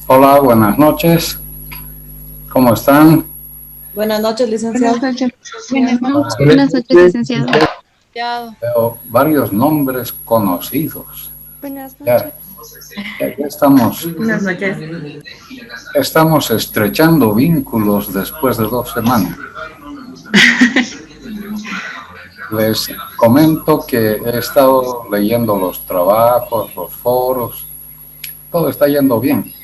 Hola, buenas noches. ¿Cómo están? Buenas noches, licenciado. Buenas noches, licenciado. Buenas noches, licenciado. Veo varios nombres conocidos. Buenas Ya, noches. ya estamos, Buenas noches. estamos estrechando vínculos después de 2 semanas. Les comento que he estado leyendo los trabajos, los foros. Todo está yendo bien.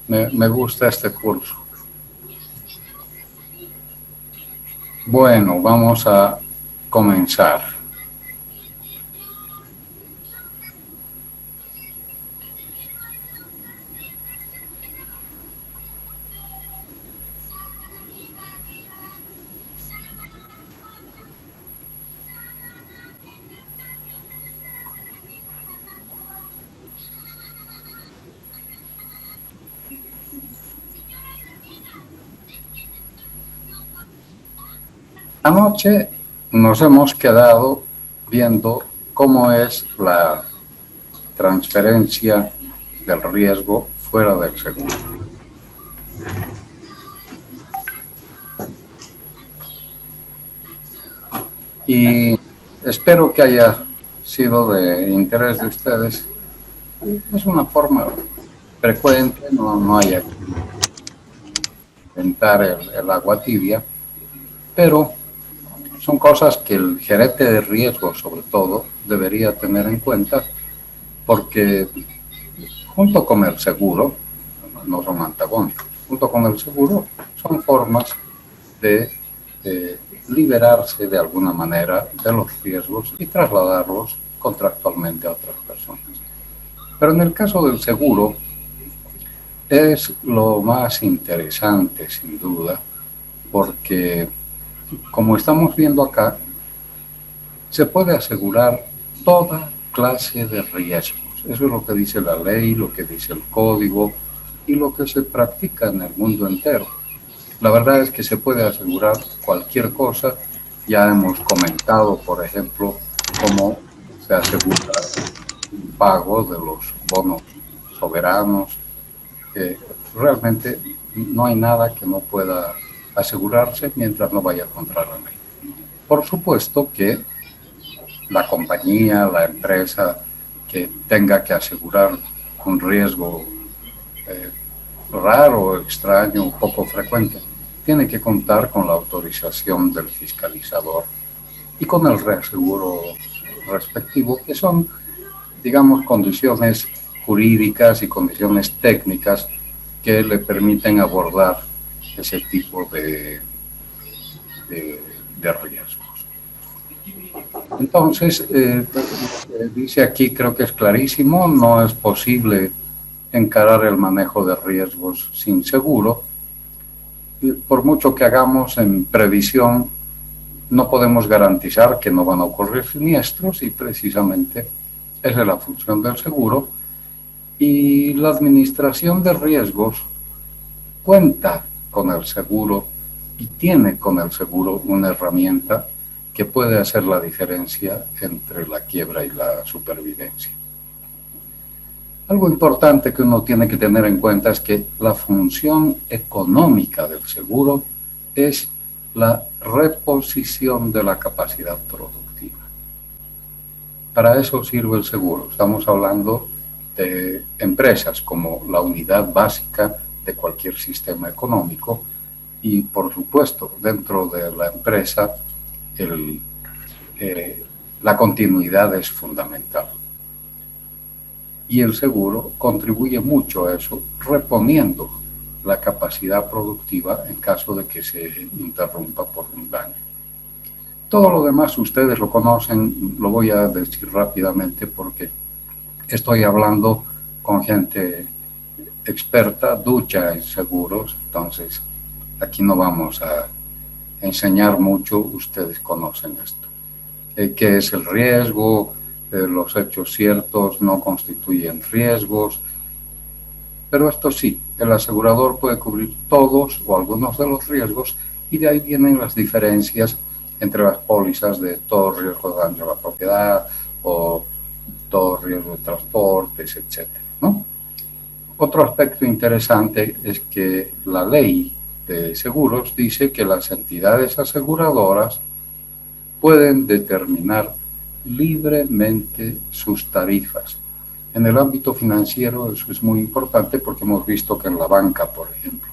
Me gusta este curso. Bueno, vamos a comenzar. Anoche nos hemos quedado viendo cómo es la transferencia del riesgo fuera del seguro. Y espero que haya sido de interés de ustedes. Es una forma frecuente, no haya que inventar el agua tibia, pero son cosas que el gerente de riesgo, sobre todo, debería tener en cuenta, porque junto con el seguro, no son antagónicos, junto con el seguro son formas de liberarse de alguna manera de los riesgos y trasladarlos contractualmente a otras personas. Pero en el caso del seguro es lo más interesante, sin duda, porque como estamos viendo acá, se puede asegurar toda clase de riesgos. Eso es lo que dice la ley, lo que dice el código y lo que se practica en el mundo entero. La verdad es que se puede asegurar cualquier cosa. Ya hemos comentado, por ejemplo, cómo se asegura el pago de los bonos soberanos. Realmente no hay nada que no pueda asegurarse mientras no vaya contra la ley. Por supuesto que la compañía, la empresa que tenga que asegurar un riesgo raro, extraño, poco frecuente, tiene que contar con la autorización del fiscalizador y con el reaseguro respectivo, que son, digamos, condiciones jurídicas y condiciones técnicas que le permiten abordar ese tipo de riesgos. Entonces, lo que dice aquí creo que es clarísimo, no es posible encarar el manejo de riesgos sin seguro. Por mucho que hagamos en previsión, no podemos garantizar que no van a ocurrir siniestros y precisamente esa es la función del seguro. Y la administración de riesgos cuenta con el seguro y tiene con el seguro una herramienta que puede hacer la diferencia entre la quiebra y la supervivencia. Algo importante que uno tiene que tener en cuenta es que la función económica del seguro es la reposición de la capacidad productiva. Para eso sirve el seguro. Estamos hablando de empresas como la unidad básica de cualquier sistema económico y, por supuesto, dentro de la empresa la continuidad es fundamental. Y el seguro contribuye mucho a eso, reponiendo la capacidad productiva en caso de que se interrumpa por un daño. Todo lo demás ustedes lo conocen, lo voy a decir rápidamente porque estoy hablando con gente experta, ducha en seguros, entonces aquí no vamos a enseñar mucho, ustedes conocen esto. ¿Qué es el riesgo? Los hechos ciertos no constituyen riesgos, pero esto sí, el asegurador puede cubrir todos o algunos de los riesgos y de ahí vienen las diferencias entre las pólizas de todo riesgo de daño a la propiedad o todo riesgo de transportes, etcétera, ¿no? Otro aspecto interesante es que la ley de seguros dice que las entidades aseguradoras pueden determinar libremente sus tarifas. En el ámbito financiero eso es muy importante porque hemos visto que en la banca, por ejemplo,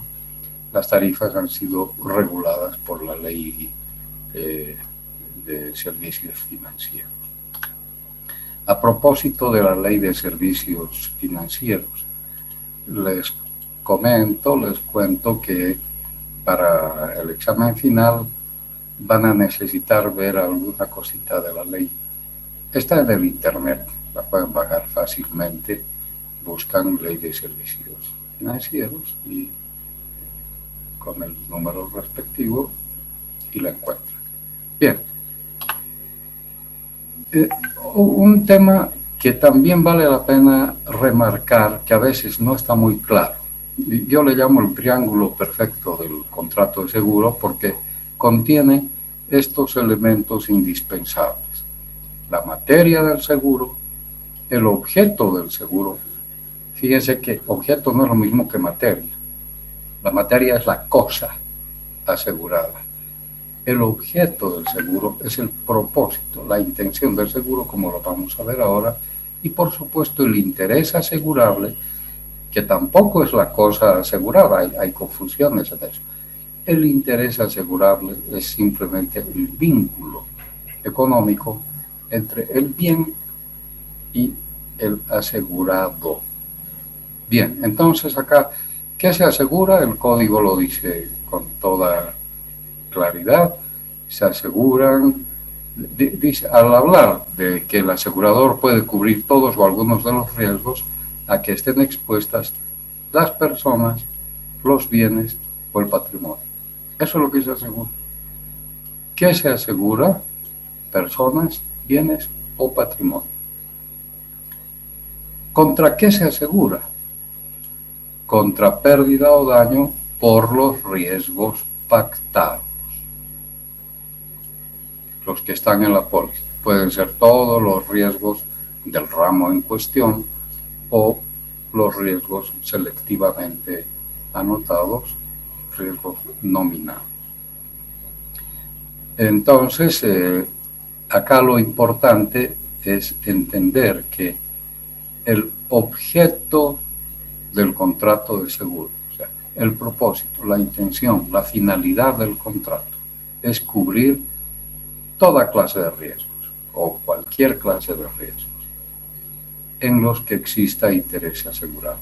las tarifas han sido reguladas por la ley de servicios financieros. A propósito de la ley de servicios financieros, les cuento que para el examen final van a necesitar ver alguna cosita de la ley. Está en el internet, la pueden bajar fácilmente, buscan ley de servicios financieros y con el número respectivo y la encuentran. Bien, un tema que también vale la pena remarcar, que a veces no está muy claro. Yo le llamo el triángulo perfecto del contrato de seguro porque contiene estos elementos indispensables: la materia del seguro, el objeto del seguro. Fíjense que objeto no es lo mismo que materia. La materia es la cosa asegurada. El objeto del seguro es el propósito, la intención del seguro, como lo vamos a ver ahora, y por supuesto el interés asegurable, que tampoco es la cosa asegurada, hay confusiones en eso. El interés asegurable es simplemente el vínculo económico entre el bien y el asegurado. Bien, entonces acá, ¿qué se asegura? El código lo dice con toda claridad. Se aseguran, dice, al hablar de que el asegurador puede cubrir todos o algunos de los riesgos a que estén expuestas las personas, los bienes o el patrimonio. Eso es lo que se asegura. ¿Qué se asegura? Personas, bienes o patrimonio. ¿Contra qué se asegura? Contra pérdida o daño por los riesgos pactados. Los que están en la póliza. Pueden ser todos los riesgos del ramo en cuestión o los riesgos selectivamente anotados, riesgos nominados. Entonces, acá lo importante es entender que el objeto del contrato de seguro, o sea, el propósito, la intención, la finalidad del contrato es cubrir toda clase de riesgos o cualquier clase de riesgos en los que exista interés asegurado.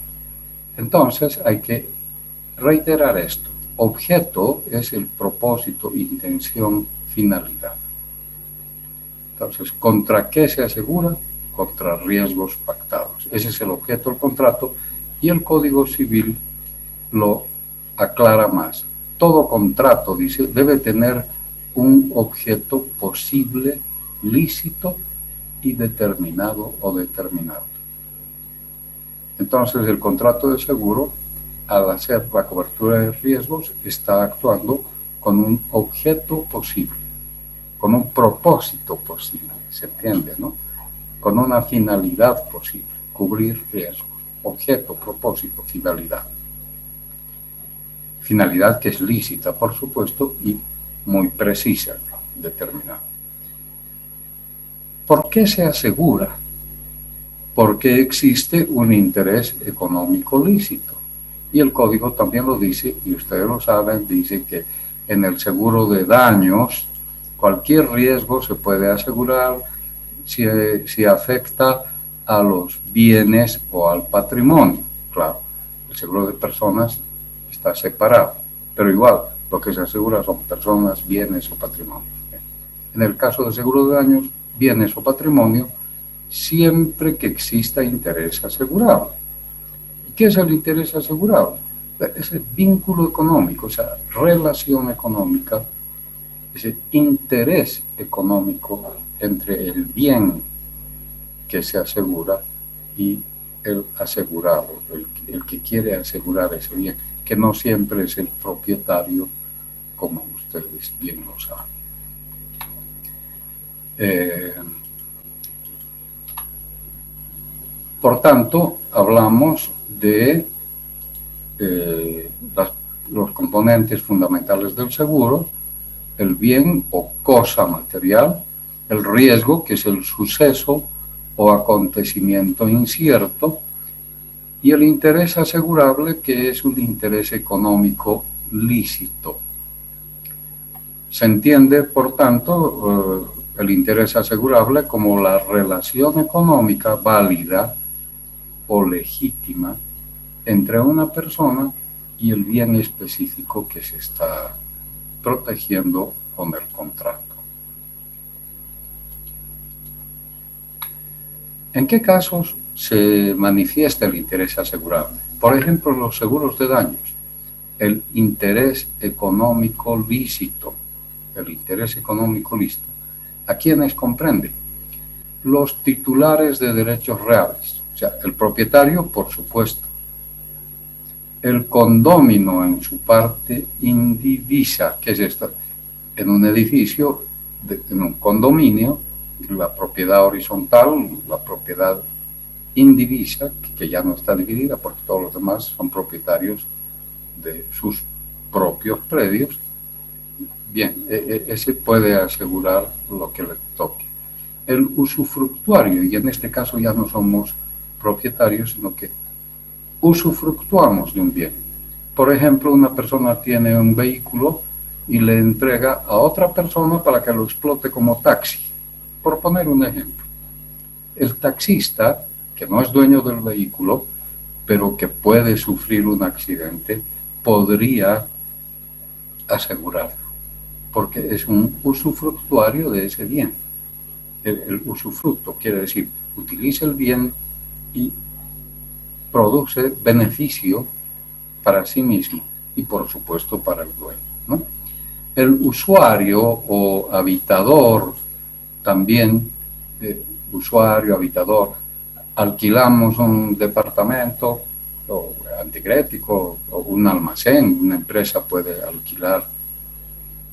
Entonces hay que reiterar esto. Objeto es el propósito, intención, finalidad. Entonces, ¿contra qué se asegura? Contra riesgos pactados. Ese es el objeto del contrato y el Código Civil lo aclara más. Todo contrato, dice, debe tener un objeto posible, lícito y determinado o determinado. Entonces, el contrato de seguro, al hacer la cobertura de riesgos, está actuando con un objeto posible, con un propósito posible, ¿se entiende, no? Con una finalidad posible, cubrir riesgos, objeto, propósito, finalidad. Finalidad que es lícita, por supuesto, y muy precisa, determinada. ¿Por qué se asegura? Porque existe un interés económico lícito. Y el código también lo dice, y ustedes lo saben, dice que en el seguro de daños, cualquier riesgo se puede asegurar si afecta a los bienes o al patrimonio. Claro, el seguro de personas está separado, pero igual lo que se asegura son personas, bienes o patrimonio. En el caso del seguro de daños, bienes o patrimonio, siempre que exista interés asegurado. ¿Y qué es el interés asegurado? Ese vínculo económico, esa relación económica, ese interés económico entre el bien que se asegura y el asegurado, el que quiere asegurar ese bien, que no siempre es el propietario, como ustedes bien lo saben. Por tanto, hablamos de los componentes fundamentales del seguro: el bien o cosa material, el riesgo, que es el suceso o acontecimiento incierto, y el interés asegurable, que es un interés económico lícito. Se entiende, por tanto, el interés asegurable como la relación económica válida o legítima entre una persona y el bien específico que se está protegiendo con el contrato. ¿En qué casos se manifiesta el interés asegurable? Por ejemplo, los seguros de daños, el interés económico lícito. El interés económico lícito, ¿a quiénes comprende? Los titulares de derechos reales, o sea, el propietario, por supuesto, el condómino en su parte indivisa, que es esto, en un edificio, en un condominio, la propiedad horizontal, la propiedad indivisa, que ya no está dividida porque todos los demás son propietarios de sus propios predios. Bien, ese puede asegurar lo que le toque. El usufructuario, y en este caso ya no somos propietarios, sino que usufructuamos de un bien. Por ejemplo, una persona tiene un vehículo y le entrega a otra persona para que lo explote como taxi, por poner un ejemplo. El taxista, que no es dueño del vehículo, pero que puede sufrir un accidente, podría asegurarlo, porque es un usufructuario de ese bien. El usufructo quiere decir, utiliza el bien y produce beneficio para sí mismo y por supuesto para el dueño, ¿no? El usuario o habitador también, usuario, habitador, alquilamos un departamento o antigrético o un almacén, una empresa puede alquilar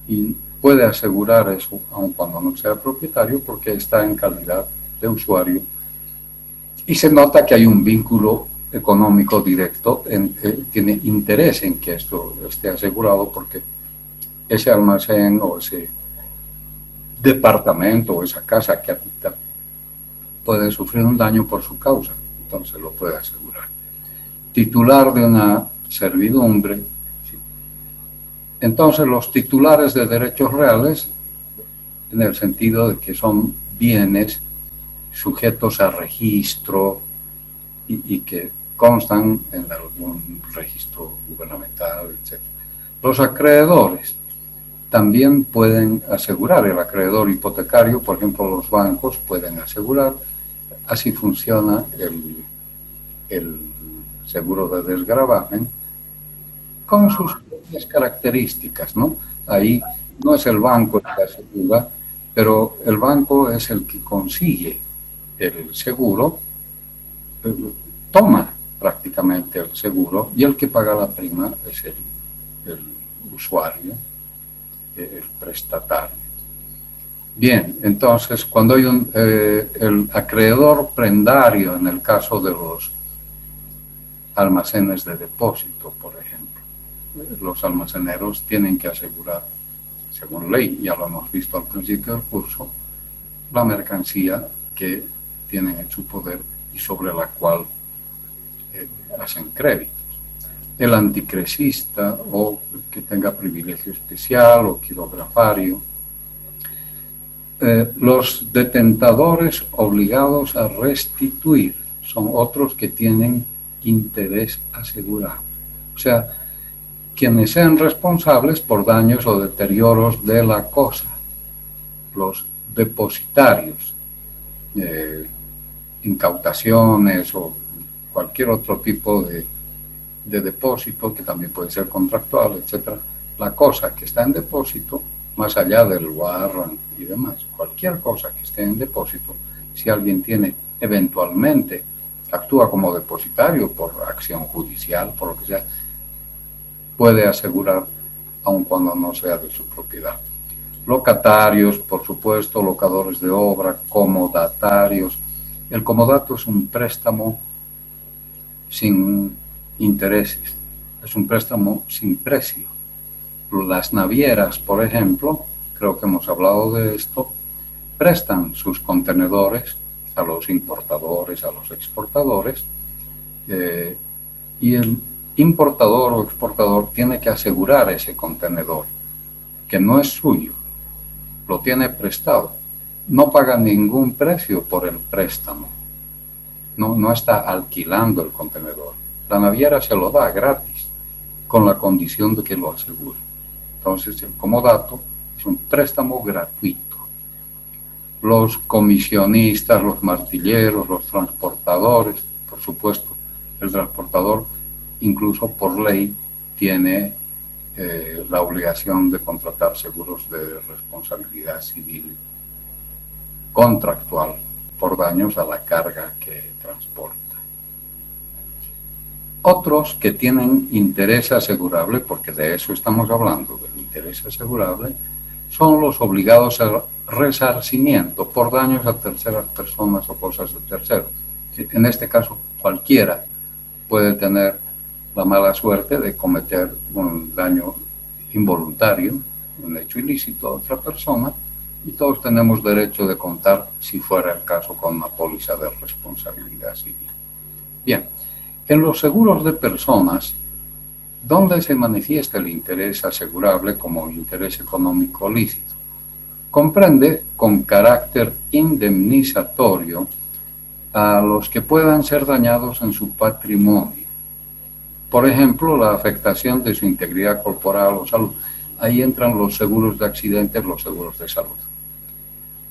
y puede asegurar eso aun cuando no sea propietario porque está en calidad de usuario y se nota que hay un vínculo económico directo, tiene interés en que esto esté asegurado porque ese almacén o ese departamento o esa casa que habita puede sufrir un daño por su causa, entonces lo puede asegurar. Titular de una servidumbre. ¿Sí? Entonces los titulares de derechos reales, en el sentido de que son bienes sujetos a registro y que constan en algún registro gubernamental, etc. Los acreedores también pueden asegurar. El acreedor hipotecario, por ejemplo, los bancos pueden asegurar. Así funciona el seguro de desgravamen con sus propias características, ¿no? Ahí no es el banco el que asegura, pero el banco es el que consigue el seguro, toma prácticamente el seguro y el que paga la prima es el usuario, el prestatario. Bien, entonces cuando hay el acreedor prendario en el caso de los almacenes de depósito, por ejemplo, los almaceneros tienen que asegurar, según ley, ya lo hemos visto al principio del curso, la mercancía que tienen en su poder y sobre la cual hacen créditos. El anticresista o que tenga privilegio especial o quirografario. Los detentadores obligados a restituir son otros que tienen interés asegurado. O sea, quienes sean responsables por daños o deterioros de la cosa. Los depositarios, incautaciones o cualquier otro tipo de depósito, que también puede ser contractual, etc. La cosa que está en depósito, más allá del warrant y demás, cualquier cosa que esté en depósito, si alguien tiene eventualmente, actúa como depositario por acción judicial, por lo que sea, puede asegurar aun cuando no sea de su propiedad. Locatarios, por supuesto, locadores de obra, comodatarios. El comodato es un préstamo sin intereses, es un préstamo sin precio. Las navieras, por ejemplo, creo que hemos hablado de esto, prestan sus contenedores a los importadores, a los exportadores, y el importador o exportador tiene que asegurar ese contenedor, que no es suyo, lo tiene prestado, no paga ningún precio por el préstamo, no está alquilando el contenedor, la naviera se lo da gratis, con la condición de que lo asegure. Entonces, como dato, es un préstamo gratuito. Los comisionistas, los martilleros, los transportadores, por supuesto, el transportador, incluso por ley, tiene la obligación de contratar seguros de responsabilidad civil contractual por daños a la carga que transporta. Otros que tienen interés asegurable, porque de eso estamos hablando, del interés asegurable, son los obligados a resarcimiento por daños a terceras personas o cosas de terceros. En este caso, cualquiera puede tener la mala suerte de cometer un daño involuntario, un hecho ilícito a otra persona, y todos tenemos derecho de contar, si fuera el caso, con una póliza de responsabilidad civil. Bien, en los seguros de personas, ¿dónde se manifiesta el interés asegurable como interés económico lícito? Comprende con carácter indemnizatorio a los que puedan ser dañados en su patrimonio. Por ejemplo, la afectación de su integridad corporal o salud. Ahí entran los seguros de accidentes, los seguros de salud.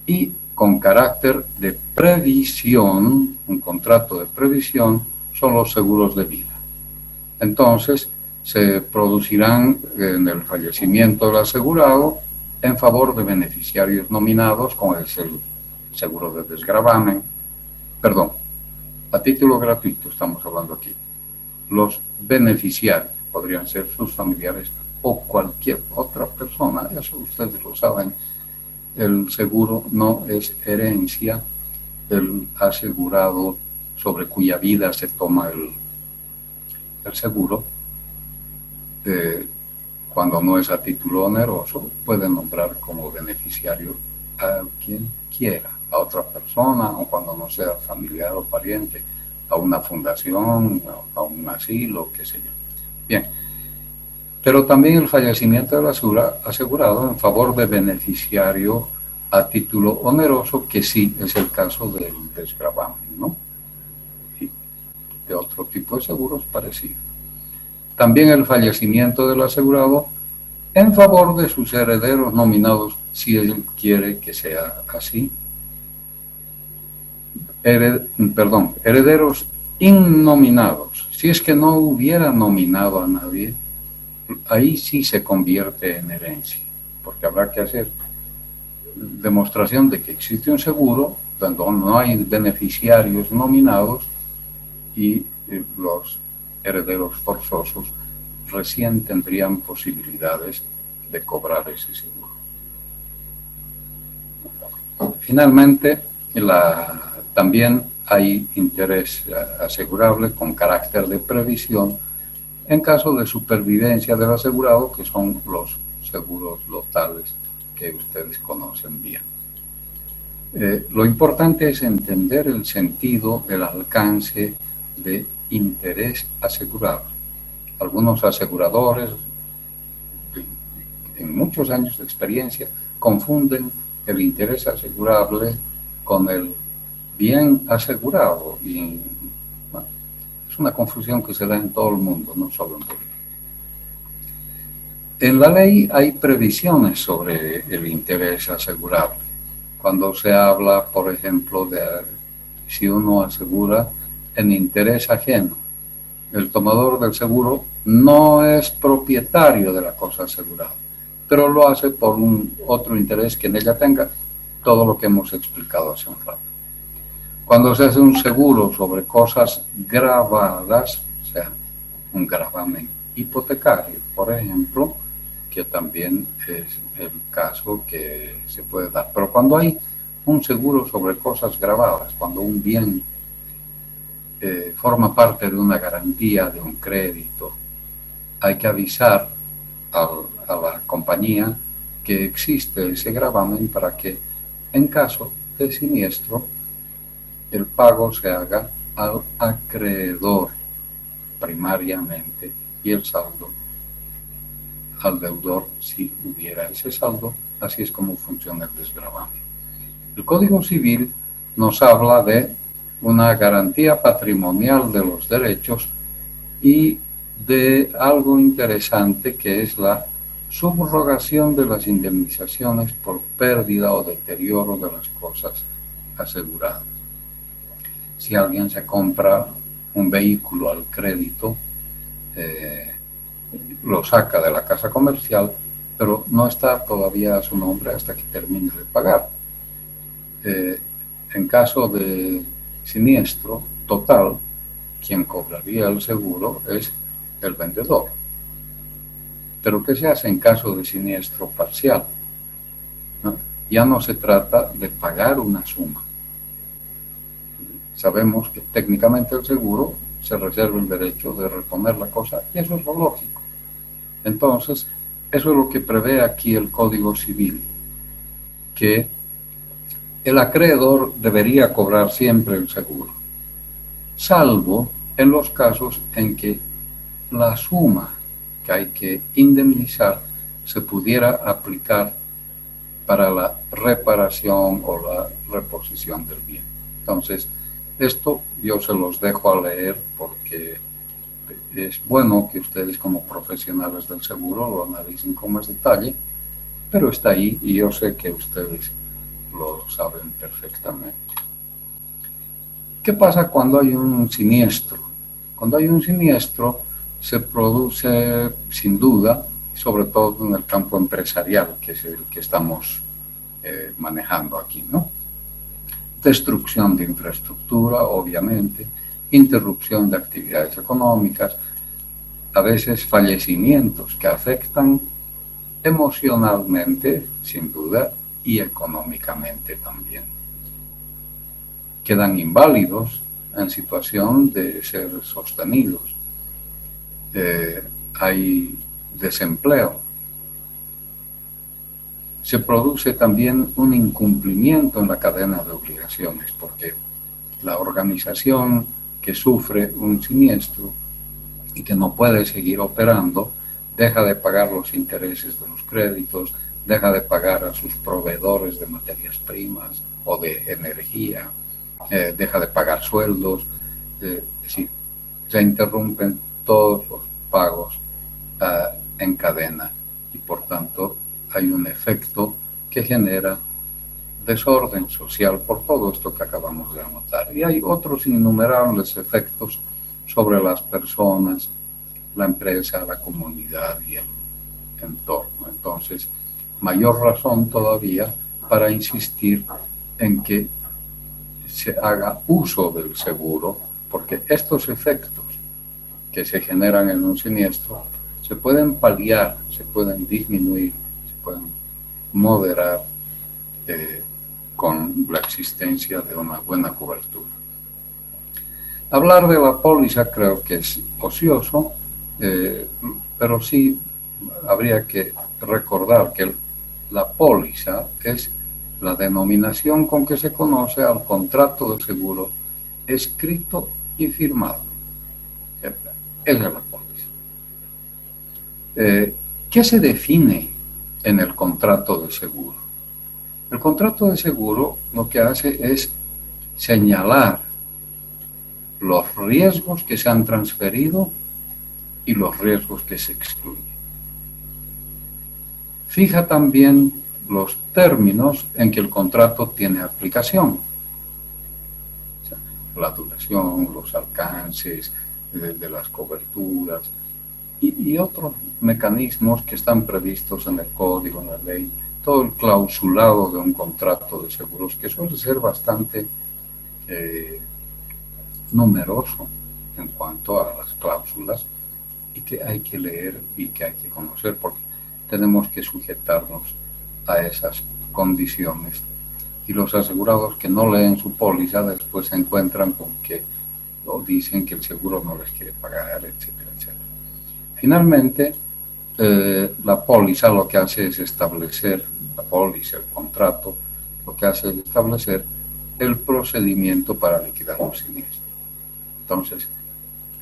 Y con carácter de previsión, un contrato de previsión, son los seguros de vida. Entonces, se producirán en el fallecimiento del asegurado en favor de beneficiarios nominados, como es el seguro de desgravamen, a título gratuito estamos hablando aquí. Los beneficiarios podrían ser sus familiares o cualquier otra persona, eso ustedes lo saben, el seguro no es herencia, el asegurado sobre cuya vida se toma el seguro, cuando no es a título oneroso, puede nombrar como beneficiario a quien quiera, a otra persona, o cuando no sea familiar o pariente, a una fundación, a un asilo, qué sé yo. Bien, pero también el fallecimiento del asegurado en favor de beneficiario a título oneroso, que sí es el caso del desgravamen, ¿no? Y de otro tipo de seguros parecidos. También el fallecimiento del asegurado en favor de sus herederos nominados, si él quiere que sea así. Herederos innominados. Si es que no hubiera nominado a nadie, ahí sí se convierte en herencia, porque habrá que hacer demostración de que existe un seguro donde no hay beneficiarios nominados y los herederos forzosos recién tendrían posibilidades de cobrar ese seguro. Finalmente, también hay interés asegurable con carácter de previsión en caso de supervivencia del asegurado, que son los seguros locales que ustedes conocen bien. Lo importante es entender el sentido, el alcance de interés asegurable. Algunos aseguradores, en muchos años de experiencia, confunden el interés asegurable con el bien asegurado. Y bueno, es una confusión que se da en todo el mundo, no solo en Bolivia. En la ley hay previsiones sobre el interés asegurable. Cuando se habla, por ejemplo, de si uno asegura en interés ajeno, el tomador del seguro no es propietario de la cosa asegurada, pero lo hace por un otro interés que en ella tenga, todo lo que hemos explicado hace un rato. Cuando se hace un seguro sobre cosas gravadas, o sea, un gravamen hipotecario, por ejemplo, que también es el caso que se puede dar. Pero cuando hay un seguro sobre cosas gravadas, cuando un bien forma parte de una garantía de un crédito, hay que avisar a la compañía que existe ese gravamen para que en caso de siniestro el pago se haga al acreedor primariamente y el saldo al deudor si hubiera ese saldo. Así es como funciona el desgravamen. El Código Civil nos habla de una garantía patrimonial de los derechos y de algo interesante que es la subrogación de las indemnizaciones por pérdida o deterioro de las cosas aseguradas. Si alguien se compra un vehículo al crédito, lo saca de la casa comercial, pero no está todavía a su nombre hasta que termine de pagar. En caso de siniestro total, quien cobraría el seguro es el vendedor. Pero ¿qué se hace en caso de siniestro parcial? ¿No? Ya no se trata de pagar una suma. Sabemos que técnicamente el seguro se reserva el derecho de reponer la cosa y eso es lo lógico. Entonces, eso es lo que prevé aquí el Código Civil, que el acreedor debería cobrar siempre el seguro, salvo en los casos en que la suma que hay que indemnizar se pudiera aplicar para la reparación o la reposición del bien. Entonces, esto yo se los dejo a leer porque es bueno que ustedes como profesionales del seguro lo analicen con más detalle, pero está ahí y yo sé que ustedes lo saben perfectamente. ¿Qué pasa cuando hay un siniestro? Cuando hay un siniestro se produce sin duda, sobre todo en el campo empresarial, que es el que estamos manejando aquí, ¿no? Destrucción de infraestructura, obviamente, interrupción de actividades económicas, a veces fallecimientos que afectan emocionalmente, sin duda, y económicamente también. Quedan inválidos en situación de ser sostenidos. Hay desempleo. Se produce también un incumplimiento en la cadena de obligaciones, porque la organización que sufre un siniestro y que no puede seguir operando, deja de pagar los intereses de los créditos, deja de pagar a sus proveedores de materias primas o de energía, deja de pagar sueldos, es decir, se interrumpen todos los pagos en cadena y por tanto hay un efecto que genera desorden social por todo esto que acabamos de anotar. Y hay otros innumerables efectos sobre las personas, la empresa, la comunidad y el entorno. Entonces, mayor razón todavía para insistir en que se haga uso del seguro, porque estos efectos que se generan en un siniestro se pueden paliar, se pueden disminuir, se pueden moderar con la existencia de una buena cobertura. Hablar de la póliza creo que es ocioso, pero sí habría que recordar que la póliza es la denominación con que se conoce al contrato de seguro escrito y firmado. Esa es la póliza. ¿Qué se define en el contrato de seguro? El contrato de seguro lo que hace es señalar los riesgos que se han transferido y los riesgos que se excluyen. Fija también los términos en que el contrato tiene aplicación. O sea, la duración, los alcances de las coberturas y otros mecanismos que están previstos en el código, en la ley, todo el clausulado de un contrato de seguros que suele ser bastante numeroso en cuanto a las cláusulas y que hay que leer y que hay que conocer porque tenemos que sujetarnos a esas condiciones y los asegurados que no leen su póliza después se encuentran con que o dicen que el seguro no les quiere pagar, etcétera, etcétera. Finalmente, la póliza lo que hace es establecer, la póliza, el contrato, lo que hace es establecer el procedimiento para liquidar los siniestros. Entonces,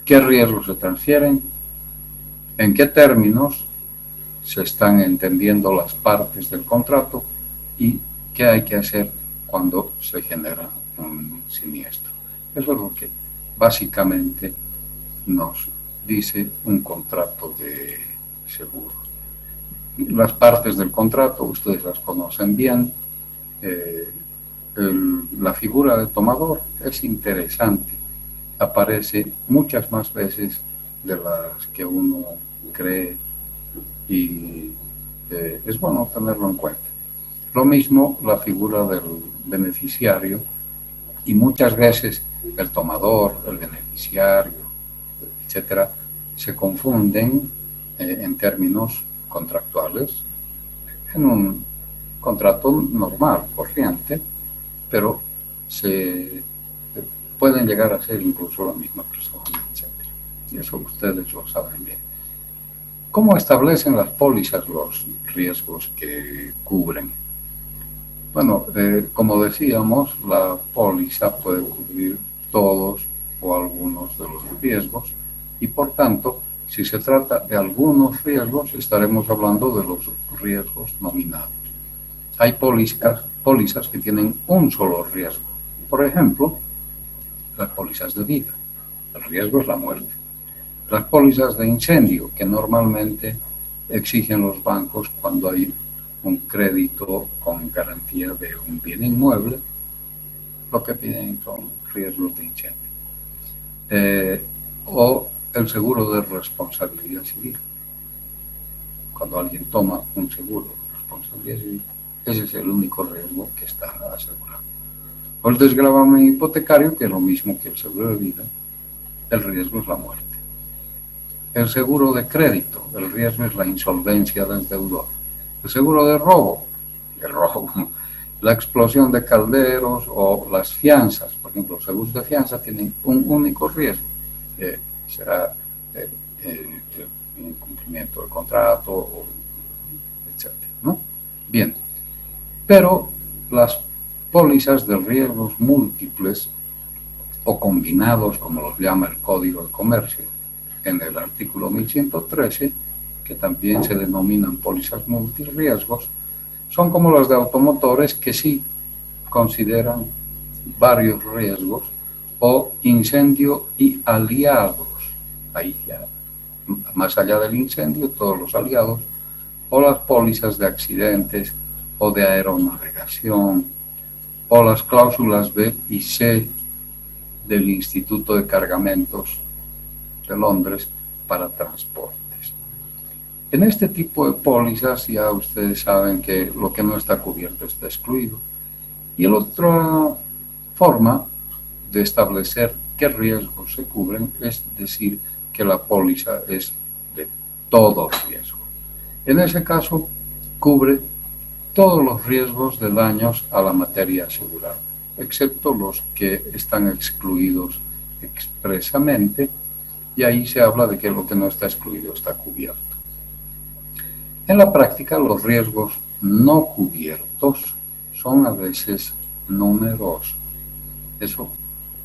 ¿qué riesgos se transfieren? ¿En qué términos se están entendiendo las partes del contrato? ¿Y qué hay que hacer cuando se genera un siniestro? Eso es lo que básicamente nos dice un contrato de seguro. Las partes del contrato, ustedes las conocen bien. La figura de tomador es interesante. Aparece muchas más veces de las que uno cree y es bueno tenerlo en cuenta. Lo mismo la figura del beneficiario, y muchas veces el tomador, el beneficiario, etcétera, se confunden en términos contractuales en un contrato normal, corriente, pero se pueden llegar a ser incluso la misma persona, etcétera. Y eso ustedes lo saben bien. ¿Cómo establecen las pólizas los riesgos que cubren? Bueno, como decíamos, la póliza puede cubrir todos o algunos de los riesgos y por tanto, si se trata de algunos riesgos, estaremos hablando de los riesgos nominados. Hay pólizas que tienen un solo riesgo. Por ejemplo, las pólizas de vida. El riesgo es la muerte. Las pólizas de incendio, que normalmente exigen los bancos cuando hay un crédito con garantía de un bien inmueble, lo que piden son riesgos de incendio. O el seguro de responsabilidad civil. Cuando alguien toma un seguro de responsabilidad civil, ese es el único riesgo que está asegurado. O el desgravamen hipotecario, que es lo mismo que el seguro de vida, el riesgo es la muerte. El seguro de crédito, el riesgo es la insolvencia del deudor. El seguro de robo, la explosión de calderos o las fianzas. Por ejemplo, los seguros de fianza tienen un único riesgo, será un incumplimiento del contrato, etc., ¿no? Bien, pero las pólizas de riesgos múltiples o combinados, como los llama el Código de Comercio, en el artículo 1113, que también se denominan pólizas multirriesgos, son como las de automotores que sí consideran varios riesgos, o incendio y aliados, ahí ya, más allá del incendio, todos los aliados, o las pólizas de accidentes o de aeronavegación, o las cláusulas B y C del Instituto de Cargamentos de Londres para transportes. En este tipo de pólizas ya ustedes saben que lo que no está cubierto está excluido. Y la otra forma de establecer qué riesgos se cubren es decir que la póliza es de todo riesgo. En ese caso, cubre todos los riesgos de daños a la materia asegurada, excepto los que están excluidos expresamente, y ahí se habla de que lo que no está excluido está cubierto. En la práctica, los riesgos no cubiertos son a veces numerosos. Eso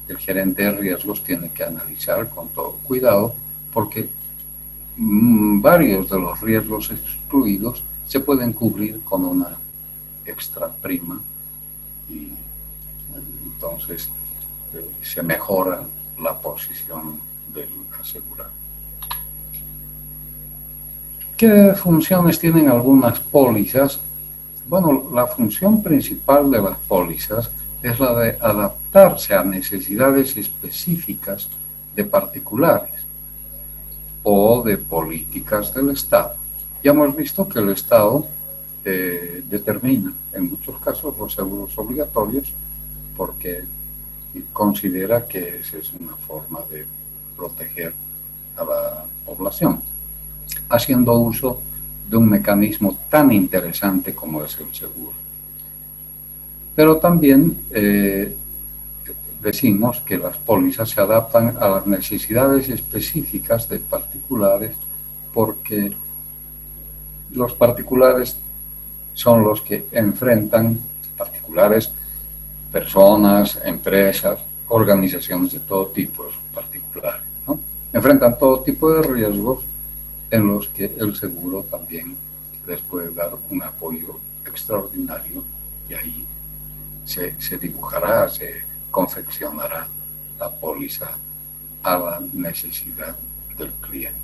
el gerente de riesgos tiene que analizar con todo cuidado, porque varios de los riesgos excluidos se pueden cubrir con una extra prima y entonces se mejora la posición del asegurado. ¿Qué funciones tienen algunas pólizas? Bueno, la función principal de las pólizas es la de adaptarse a necesidades específicas de particulares o de políticas del Estado. Ya hemos visto que el Estado determina en muchos casos los seguros obligatorios porque considera que esa es una forma de proteger a la población, haciendo uso de un mecanismo tan interesante como es el seguro. Pero también decimos que las pólizas se adaptan a las necesidades específicas de particulares, porque los particulares son los que enfrentan, particulares, personas, empresas, organizaciones de todo tipo, particulares, ¿no? Enfrentan todo tipo de riesgos en los que el seguro también les puede dar un apoyo extraordinario, y ahí se dibujará, se confeccionará la póliza a la necesidad del cliente.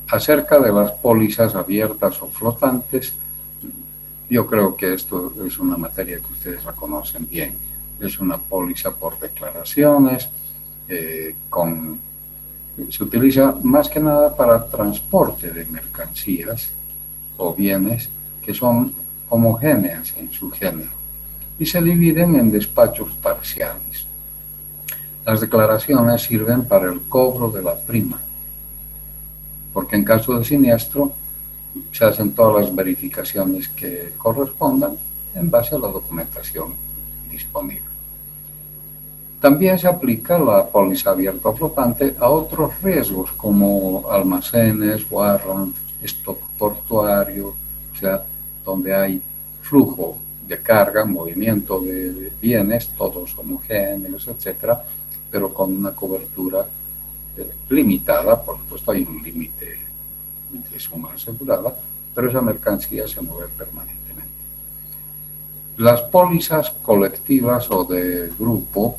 Acerca de las pólizas abiertas o flotantes, yo creo que esto es una materia que ustedes la conocen bien. Es una póliza por declaraciones, se utiliza más que nada para transporte de mercancías o bienes que son homogéneas en su género y se dividen en despachos parciales. Las declaraciones sirven para el cobro de la prima, porque en caso de siniestro se hacen todas las verificaciones que correspondan en base a la documentación disponible. También se aplica la póliza abierta o flotante a otros riesgos como almacenes, warrant, stock portuario, o sea, donde hay flujo de carga, movimiento de bienes, todos homogéneos, etcétera, pero con una cobertura limitada. Por supuesto hay un límite de suma asegurada, pero esa mercancía se mueve permanentemente. Las pólizas colectivas o de grupo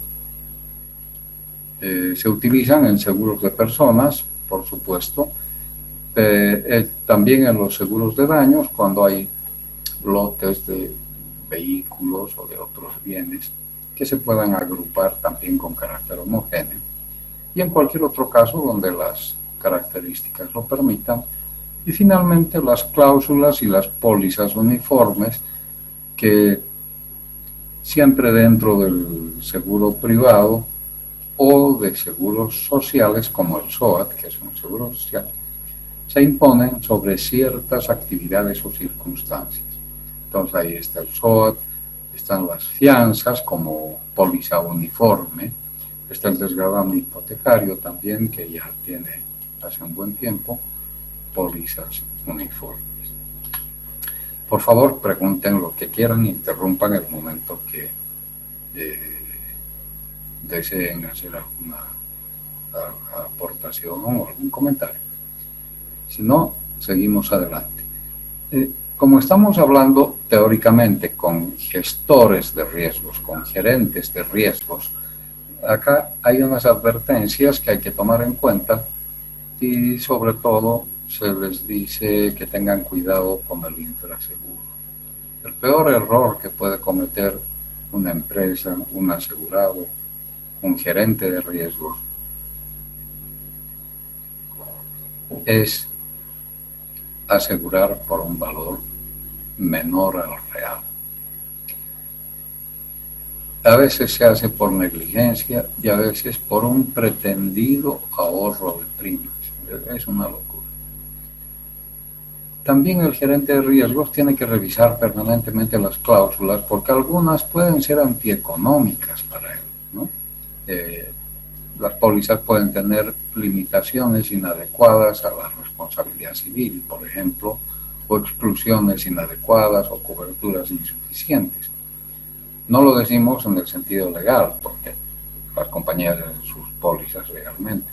se utilizan en seguros de personas, por supuesto, también en los seguros de daños cuando hay lotes de vehículos o de otros bienes que se puedan agrupar también con carácter homogéneo, y en cualquier otro caso donde las características lo permitan. Y finalmente las cláusulas y las pólizas uniformes, que siempre dentro del seguro privado o de seguros sociales como el SOAT, que es un seguro social, se imponen sobre ciertas actividades o circunstancias. Entonces ahí está el SOAT, están las fianzas como póliza uniforme, está el desgravamen hipotecario también, que ya tiene hace un buen tiempo pólizas uniformes. Por favor, pregunten lo que quieran, interrumpan el momento que deseen hacer alguna aportación o algún comentario. Si no, seguimos adelante. Como estamos hablando teóricamente con gestores de riesgos, con gerentes de riesgos, acá hay unas advertencias que hay que tomar en cuenta, y sobre todo se les dice que tengan cuidado con el infraseguro. El peor error que puede cometer una empresa, un asegurado, un gerente de riesgos, es asegurar por un valor menor al real. A veces se hace por negligencia y a veces por un pretendido ahorro de primas. Es una locura. También el gerente de riesgos tiene que revisar permanentemente las cláusulas, porque algunas pueden ser antieconómicas para él, ¿no? Las pólizas pueden tener limitaciones inadecuadas a la responsabilidad civil, por ejemplo, o exclusiones inadecuadas o coberturas insuficientes. No lo decimos en el sentido legal, porque las compañías hacen sus pólizas legalmente,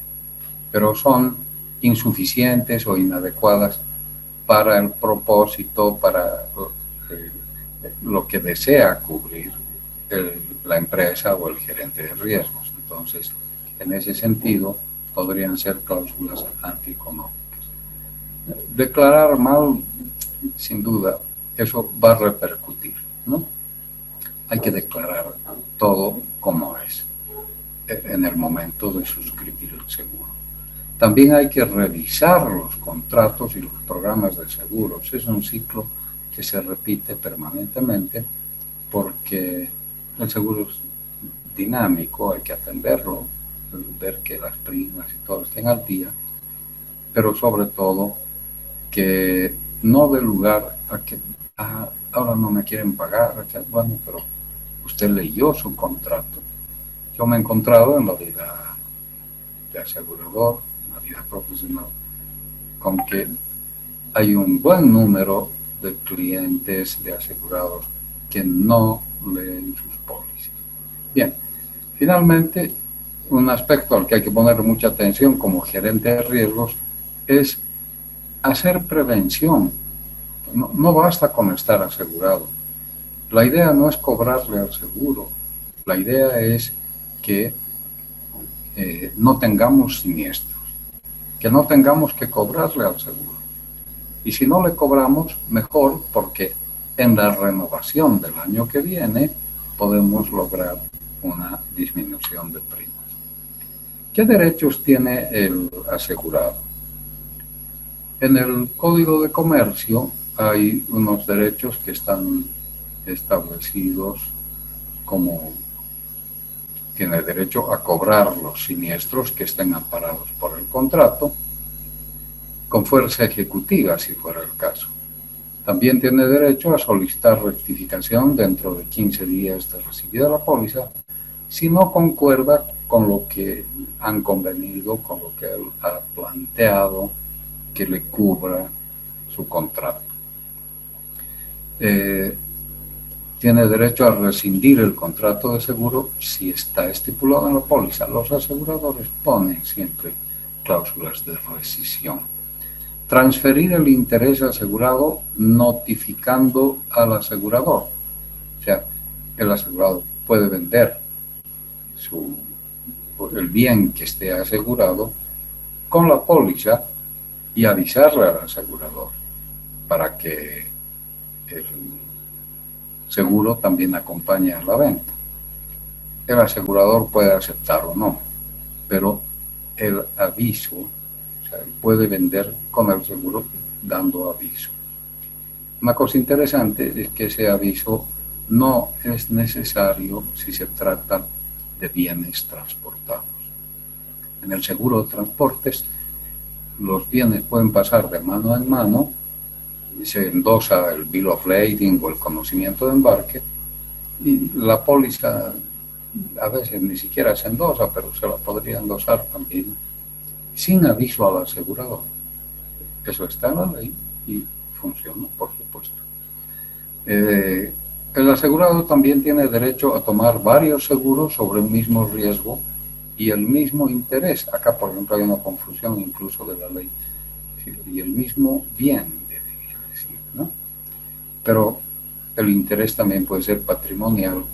pero son insuficientes o inadecuadas para el propósito, para lo que desea cubrir la empresa o el gerente de riesgos. Entonces, en ese sentido, podrían ser cláusulas antieconómicas. Declarar mal, sin duda, eso va a repercutir, ¿no? Hay que declarar todo como es en el momento de suscribir el seguro. También hay que revisar los contratos y los programas de seguros. Es un ciclo que se repite permanentemente porque el seguro es dinámico, hay que atenderlo, ver que las primas y todo estén al día, pero sobre todo que no dé lugar a que ahora no me quieren pagar, bueno, pero usted leyó su contrato. Yo me he encontrado en la vida de asegurador, en la vida profesional, con que hay un buen número de clientes de asegurados que no leen sus pólizas. Bien, finalmente, un aspecto al que hay que poner mucha atención como gerente de riesgos es hacer prevención. No basta con estar asegurado. La idea no es cobrarle al seguro. La idea es que no tengamos siniestros, que no tengamos que cobrarle al seguro. Y si no le cobramos, mejor, porque en la renovación del año que viene podemos lograr una disminución de primas. ¿Qué derechos tiene el asegurado? En el Código de Comercio hay unos derechos que están establecidos como tiene derecho a cobrar los siniestros que estén amparados por el contrato con fuerza ejecutiva, si fuera el caso. También tiene derecho a solicitar rectificación dentro de 15 días de recibida la póliza si no concuerda con lo que han convenido, con lo que él ha planteado que le cubra su contrato. Tiene derecho a rescindir el contrato de seguro si está estipulado en la póliza. Los aseguradores ponen siempre cláusulas de rescisión. Transferir el interés asegurado notificando al asegurador. O sea, el asegurado puede vender el bien que esté asegurado con la póliza y avisarle al asegurador para que el seguro también acompañe a la venta. El asegurador puede aceptar o no, pero el aviso, o sea, puede vender con el seguro dando aviso. Una cosa interesante es que ese aviso no es necesario si se trata de bienes transportados. En el seguro de transportes, los bienes pueden pasar de mano en mano, se endosa el bill of lading o el conocimiento de embarque, y la póliza a veces ni siquiera se endosa, pero se la podría endosar también sin aviso al asegurador. Eso está en la ley y funciona, por supuesto. El asegurado también tiene derecho a tomar varios seguros sobre el mismo riesgo y el mismo interés. Acá, por ejemplo, hay una confusión incluso de la ley. Y el mismo bien, debería decir, ¿no? Pero el interés también puede ser patrimonial.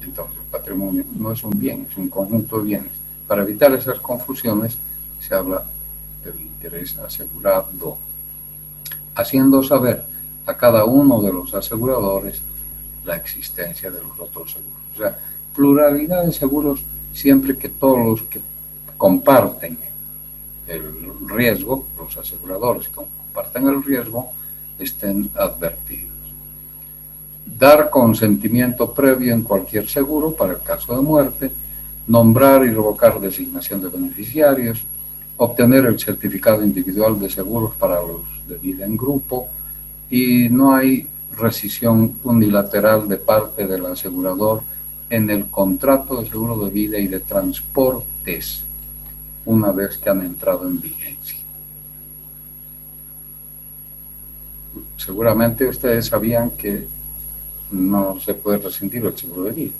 Entonces, el patrimonio no es un bien, es un conjunto de bienes. Para evitar esas confusiones, se habla del interés asegurado, haciendo saber a cada uno de los aseguradores la existencia de los otros seguros. O sea, pluralidad de seguros siempre que todos los que comparten el riesgo, los aseguradores que comparten el riesgo, estén advertidos. Dar consentimiento previo en cualquier seguro para el caso de muerte, nombrar y revocar designación de beneficiarios, obtener el certificado individual de seguros para los de vida en grupo, y no hay rescisión unilateral de parte del asegurador en el contrato de seguro de vida y de transportes una vez que han entrado en vigencia. Seguramente ustedes sabían que no se puede rescindir el seguro de vida,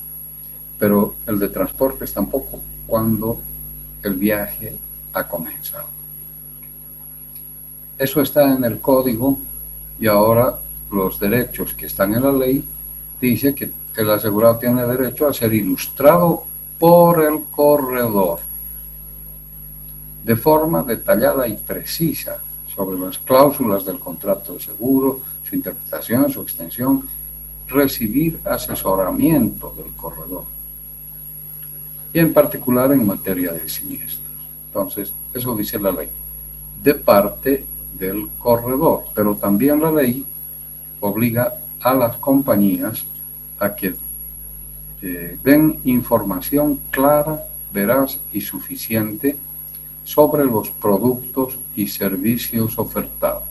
pero el de transportes tampoco cuando el viaje ha comenzado. Eso está en el código y ahora los derechos que están en la ley dice que el asegurado tiene derecho a ser ilustrado por el corredor de forma detallada y precisa sobre las cláusulas del contrato de seguro, su interpretación, su extensión, recibir asesoramiento del corredor y en particular en materia de siniestros. Entonces, eso dice la ley, de parte del corredor, pero también la ley obliga a las compañías a que den información clara, veraz y suficiente sobre los productos y servicios ofertados.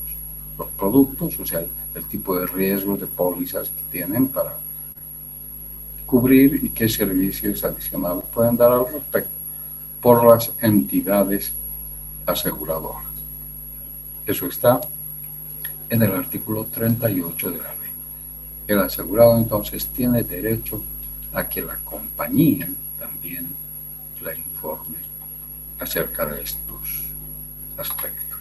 Los productos, o sea, el tipo de riesgos de pólizas que tienen para cubrir y qué servicios adicionales pueden dar al respecto por las entidades aseguradoras. Eso está en el artículo 38 de la ley. El asegurado entonces tiene derecho a que la compañía también le informe acerca de estos aspectos.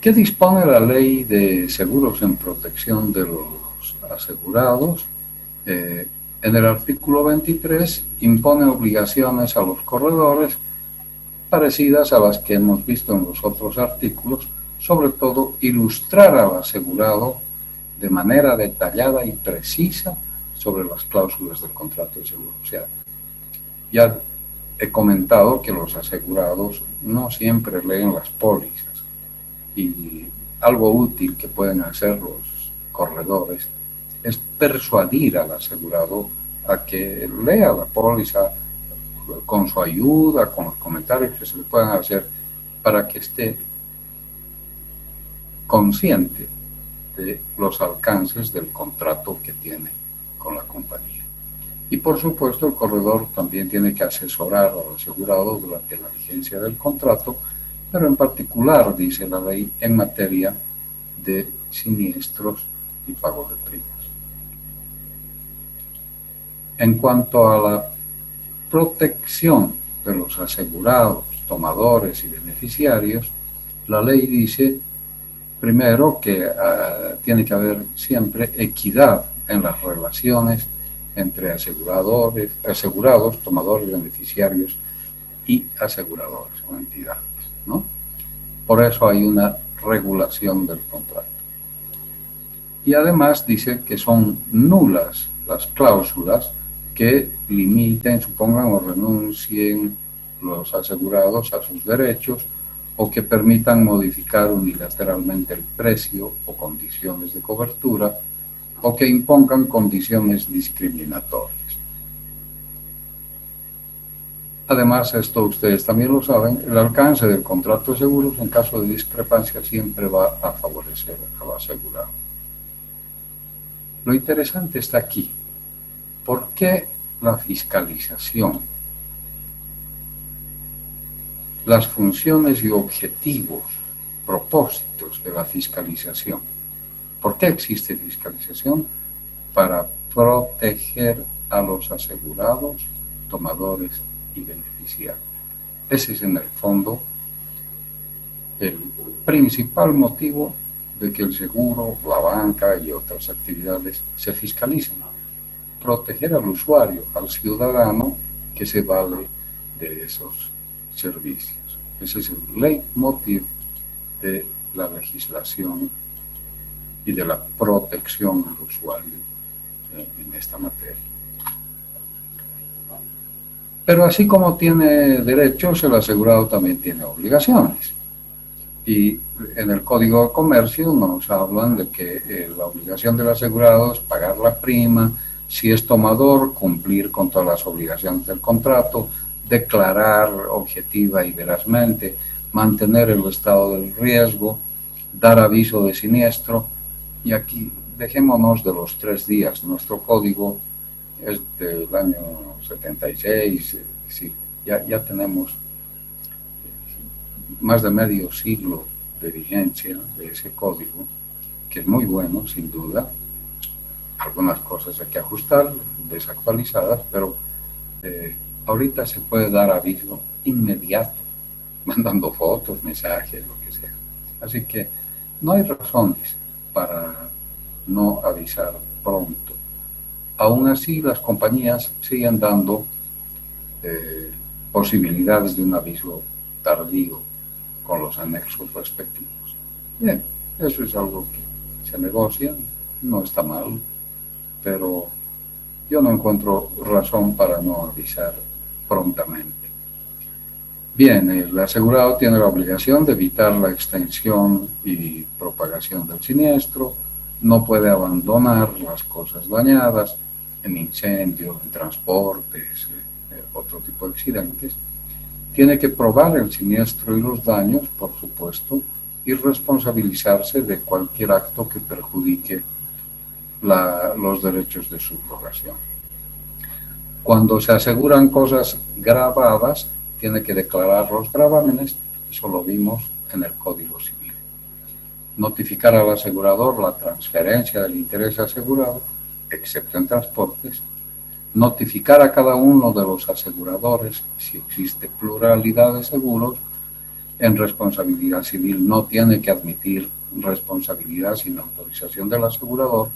¿Qué dispone la ley de seguros en protección de los asegurados? En el artículo 23 impone obligaciones a los corredores parecidas a las que hemos visto en los otros artículos, sobre todo ilustrar al asegurado de manera detallada y precisa sobre las cláusulas del contrato de seguro. O sea, ya he comentado que los asegurados no siempre leen las pólizas, y algo útil que pueden hacer los corredores es persuadir al asegurado a que lea la póliza con su ayuda, con los comentarios que se le puedan hacer, para que esté consciente de los alcances del contrato que tiene con la compañía. Y por supuesto el corredor también tiene que asesorar al asegurado durante la vigencia del contrato, pero en particular, dice la ley, en materia de siniestros y pago de primas. En cuanto a la protección de los asegurados, tomadores y beneficiarios, la ley dice, primero, que tiene que haber siempre equidad en las relaciones entre asegurados, tomadores, beneficiarios y aseguradores o entidades, ¿no? Por eso hay una regulación del contrato. Y además dice que son nulas las cláusulas que limiten, supongan o renuncien los asegurados a sus derechos, o que permitan modificar unilateralmente el precio o condiciones de cobertura, o que impongan condiciones discriminatorias. Además, esto ustedes también lo saben, el alcance del contrato de seguros en caso de discrepancia siempre va a favorecer al asegurado. Lo interesante está aquí. ¿Por qué la fiscalización? Las funciones y objetivos, propósitos de la fiscalización. ¿Por qué existe fiscalización? Para proteger a los asegurados, tomadores y beneficiarios. Ese es en el fondo el principal motivo de que el seguro, la banca y otras actividades se fiscalicen. Proteger al usuario, al ciudadano que se vale de esos servicios. Ese es el leitmotiv de la legislación y de la protección al usuario en esta materia. Pero así como tiene derechos, el asegurado también tiene obligaciones. Y en el Código de Comercio nos hablan de que la obligación del asegurado es pagar la prima, si es tomador, cumplir con todas las obligaciones del contrato, declarar objetiva y verazmente, mantener el estado del riesgo, dar aviso de siniestro. Y aquí dejémonos de los 3 días. Nuestro código es del año 76, sí, ya tenemos más de medio siglo de vigencia de ese código, que es muy bueno, sin duda. Algunas cosas hay que ajustar, desactualizadas, pero ahorita se puede dar aviso inmediato, mandando fotos, mensajes, lo que sea. Así que no hay razones para no avisar pronto. Aún así, las compañías siguen dando posibilidades de un aviso tardío con los anexos respectivos. Bien, eso es algo que se negocia, no está mal, pero yo no encuentro razón para no avisar prontamente. Bien, el asegurado tiene la obligación de evitar la extensión y propagación del siniestro, no puede abandonar las cosas dañadas en incendios, en transportes, otro tipo de accidentes. Tiene que probar el siniestro y los daños, por supuesto, y responsabilizarse de cualquier acto que perjudique los derechos de subrogación. Cuando se aseguran cosas gravadas, tiene que declarar los gravámenes, eso lo vimos en el Código Civil. Notificar al asegurador la transferencia del interés asegurado, excepto en transportes. Notificar a cada uno de los aseguradores si existe pluralidad de seguros. En responsabilidad civil no tiene que admitir responsabilidad sin autorización del asegurador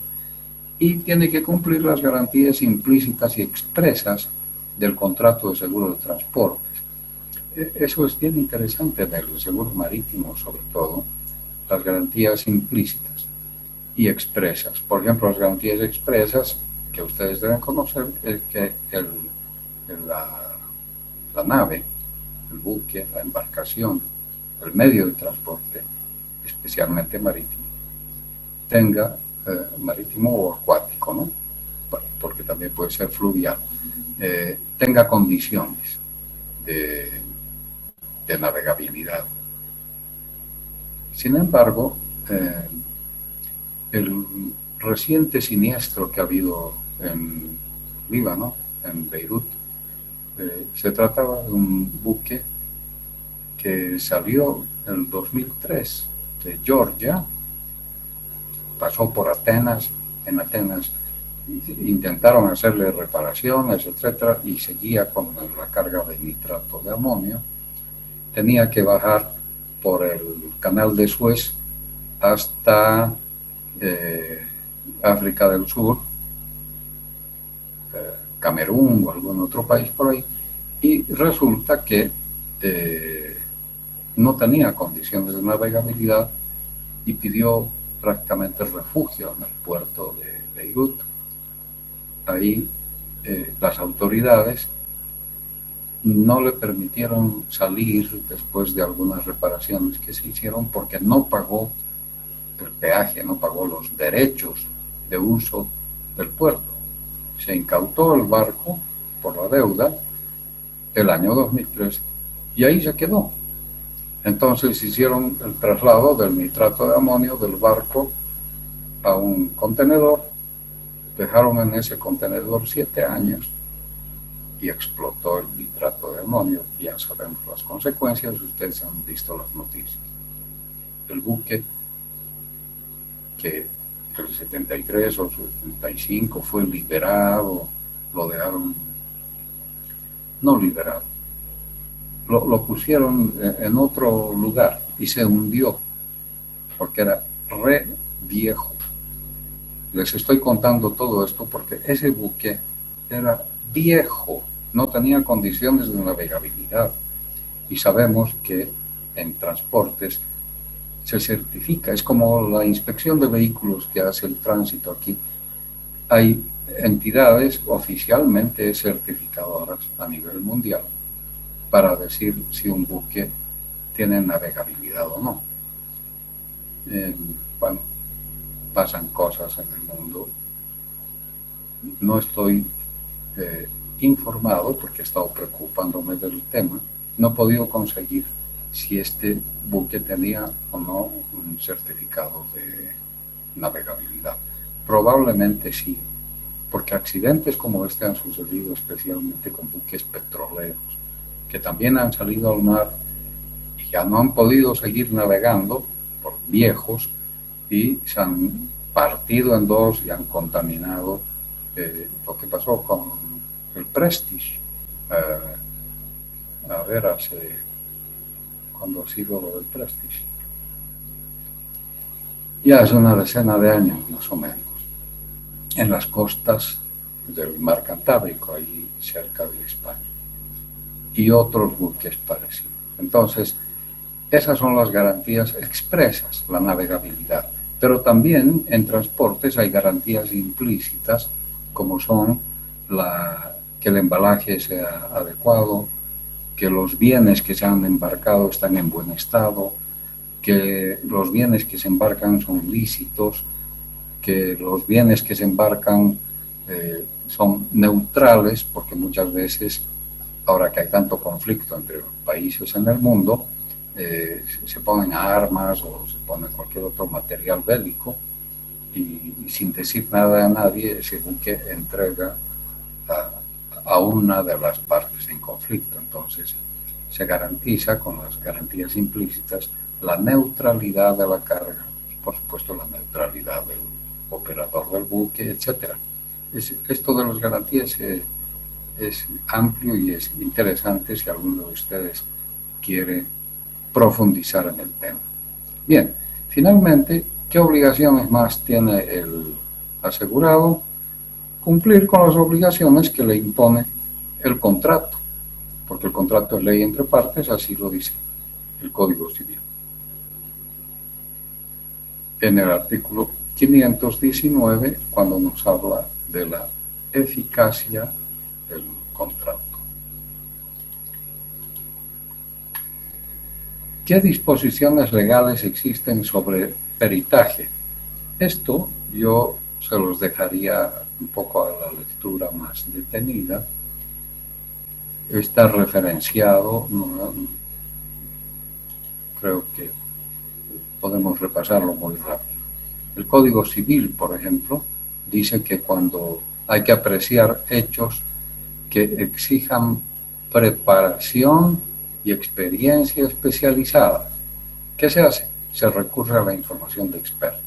y tiene que cumplir las garantías implícitas y expresas del contrato de seguro de transportes. Eso es bien interesante del seguro marítimo, sobre todo, las garantías implícitas y expresas. Por ejemplo, las garantías expresas que ustedes deben conocer es que la nave, el buque, la embarcación, el medio de transporte, especialmente marítimo, tenga marítimo o acuático, ¿no? Porque también puede ser fluvial, tenga condiciones de navegabilidad. Sin embargo, el reciente siniestro que ha habido en Líbano, en Beirut, se trataba de un buque que salió en 2003 de Georgia, pasó por Atenas, en Atenas intentaron hacerle reparaciones, etcétera, y seguía con la carga de nitrato de amonio. Tenía que bajar por el canal de Suez hasta África del Sur, Camerún o algún otro país por ahí, y resulta que no tenía condiciones de navegabilidad y pidió prácticamente refugio en el puerto de Beirut. Ahí las autoridades no le permitieron salir después de algunas reparaciones que se hicieron porque no pagó el peaje, no pagó los derechos de uso del puerto. Se incautó el barco por la deuda el año 2003 y ahí se quedó. Entonces hicieron el traslado del nitrato de amonio del barco a un contenedor, dejaron en ese contenedor 7 años y explotó el nitrato de amonio. Ya sabemos las consecuencias, ustedes han visto las noticias. El buque que el 73 o 75 fue liberado, lo dejaron no liberado, lo pusieron en otro lugar y se hundió porque era re viejo. Les estoy contando todo esto porque ese buque era viejo, no tenía condiciones de navegabilidad y sabemos que en transportes se certifica, es como la inspección de vehículos que hace el tránsito aquí. Hay entidades oficialmente certificadoras a nivel mundial para decir si un buque tiene navegabilidad o no. Bueno, pasan cosas en el mundo. No estoy informado porque he estado preocupándome del tema. No he podido conseguir si este buque tenía o no un certificado de navegabilidad. Probablemente sí, porque accidentes como este han sucedido especialmente con buques petroleros, que también han salido al mar y ya no han podido seguir navegando por viejos y se han partido en dos y han contaminado lo que pasó con el Prestige. Cuando ha sido lo del Prestige. Ya hace una decena de años más o menos, en las costas del mar Cantábrico, ahí cerca de España, y otros buques parecidos. Entonces, esas son las garantías expresas, la navegabilidad. Pero también en transportes hay garantías implícitas, como son que el embalaje sea adecuado, que los bienes que se han embarcado están en buen estado, que los bienes que se embarcan son lícitos, que los bienes que se embarcan son neutrales, porque muchas veces, ahora que hay tanto conflicto entre los países en el mundo, se ponen armas o se pone cualquier otro material bélico y sin decir nada a nadie, según que entrega a una de las partes en conflicto. Entonces, se garantiza con las garantías implícitas la neutralidad de la carga, por supuesto la neutralidad del operador del buque, etc. Esto de las garantías es amplio y es interesante si alguno de ustedes quiere profundizar en el tema. Bien, finalmente, ¿qué obligaciones más tiene el asegurado? Cumplir con las obligaciones que le impone el contrato, porque el contrato es ley entre partes, así lo dice el Código Civil. En el artículo 519, cuando nos habla de la eficacia del contrato. ¿Qué disposiciones legales existen sobre peritaje? Esto yo se los dejaría un poco a la lectura más detenida. Está referenciado, creo que podemos repasarlo muy rápido. El Código Civil, por ejemplo, dice que cuando hay que apreciar hechos que exijan preparación y experiencia especializada, ¿qué se hace? Se recurre a la información de expertos.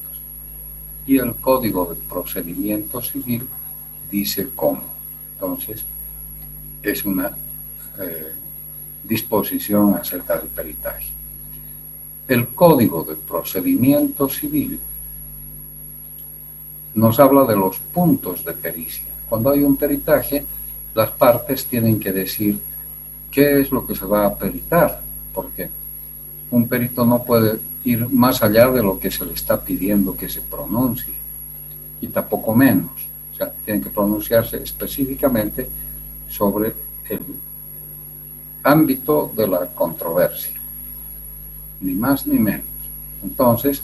Y el Código de Procedimiento Civil dice cómo. Entonces, es una disposición acerca del peritaje. El Código de Procedimiento Civil nos habla de los puntos de pericia. Cuando hay un peritaje, las partes tienen que decir qué es lo que se va a peritar, porque un perito no puede ir más allá de lo que se le está pidiendo que se pronuncie, y tampoco menos. O sea, tienen que pronunciarse específicamente sobre el ámbito de la controversia, ni más ni menos. Entonces,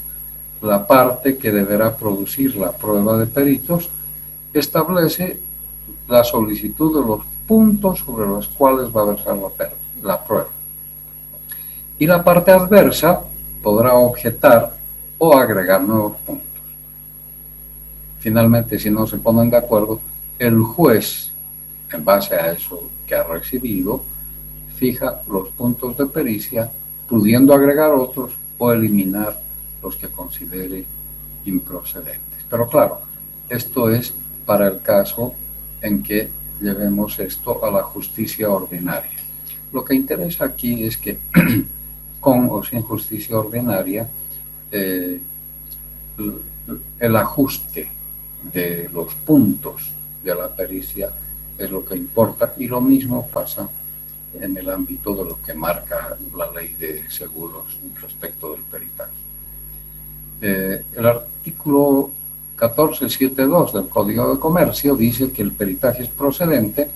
la parte que deberá producir la prueba de peritos establece la solicitud de los puntos sobre los cuales va a versar la prueba. Y la parte adversa podrá objetar o agregar nuevos puntos. Finalmente, si no se ponen de acuerdo, el juez, en base a eso que ha recibido, fija los puntos de pericia, pudiendo agregar otros o eliminar los que considere improcedentes. Pero claro, esto es para el caso en que llevemos esto a la justicia ordinaria. Lo que interesa aquí es que con o sin justicia ordinaria, el ajuste de los puntos de la pericia es lo que importa, y lo mismo pasa en el ámbito de lo que marca la ley de seguros respecto del peritaje. El artículo 1472 del Código de Comercio dice que el peritaje es procedente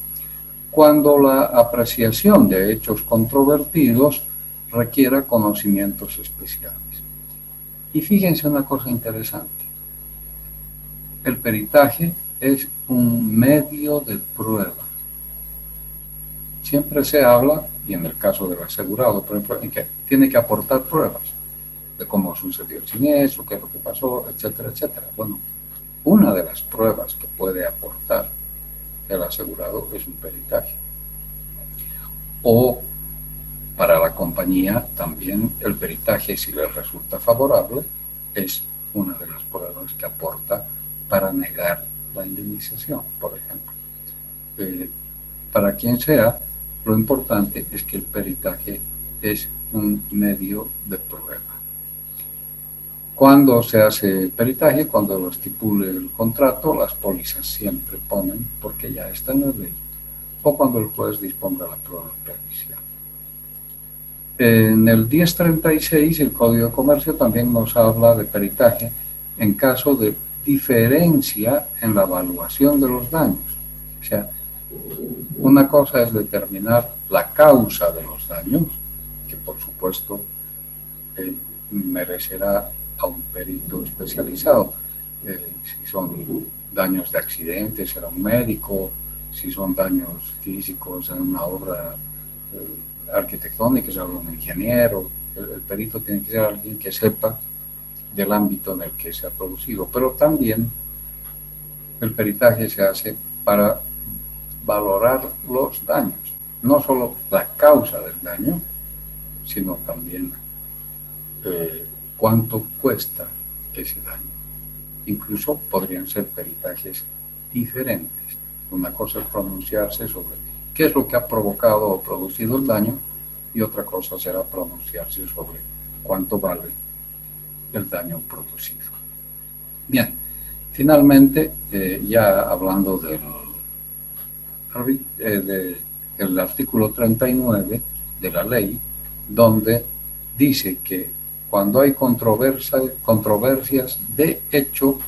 cuando la apreciación de hechos controvertidos requiera conocimientos especiales. Y fíjense una cosa interesante. El peritaje es un medio de prueba. Siempre se habla, y en el caso del asegurado, por ejemplo, en que tiene que aportar pruebas de cómo sucedió el siniestro, qué es lo que pasó, etcétera, etcétera. Bueno, una de las pruebas que puede aportar el asegurado es un peritaje. O para la compañía también el peritaje, si le resulta favorable, es una de las pruebas que aporta para negar la indemnización, por ejemplo. Para quien sea, lo importante es que el peritaje es un medio de prueba. Cuando se hace peritaje, cuando lo estipule el contrato, las pólizas siempre ponen, porque ya está en la ley, o cuando el juez disponga la prueba pericial. En el 1036, el Código de Comercio también nos habla de peritaje en caso de diferencia en la evaluación de los daños. O sea, una cosa es determinar la causa de los daños, que por supuesto merecerá a un perito especializado. Si son daños de accidentes, será un médico. Si son daños físicos en una obra arquitectónica, será un ingeniero. El perito tiene que ser alguien que sepa del ámbito en el que se ha producido, pero también el peritaje se hace para valorar los daños, no solo la causa del daño, sino también cuánto cuesta ese daño. Incluso podrían ser peritajes diferentes. Una cosa es pronunciarse sobre qué es lo que ha provocado o producido el daño, y otra cosa será pronunciarse sobre cuánto vale el daño producido. Bien, finalmente, ya hablando del artículo 39 de la ley, donde dice que cuando hay controversias de hecho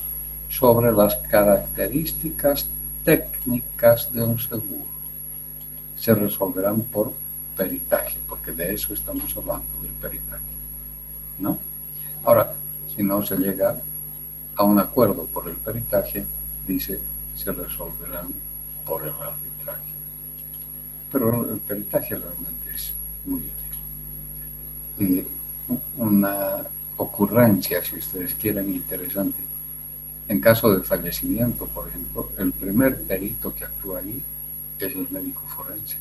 sobre las características técnicas de un seguro, se resolverán por peritaje, porque de eso estamos hablando, del peritaje, ¿no? Ahora, si no se llega a un acuerdo por el peritaje, dice, se resolverán por el arbitraje. Pero el peritaje realmente es muy útil. Una ocurrencia, si ustedes quieren, interesante. En caso de fallecimiento, por ejemplo, el primer perito que actúa allí es el médico forense.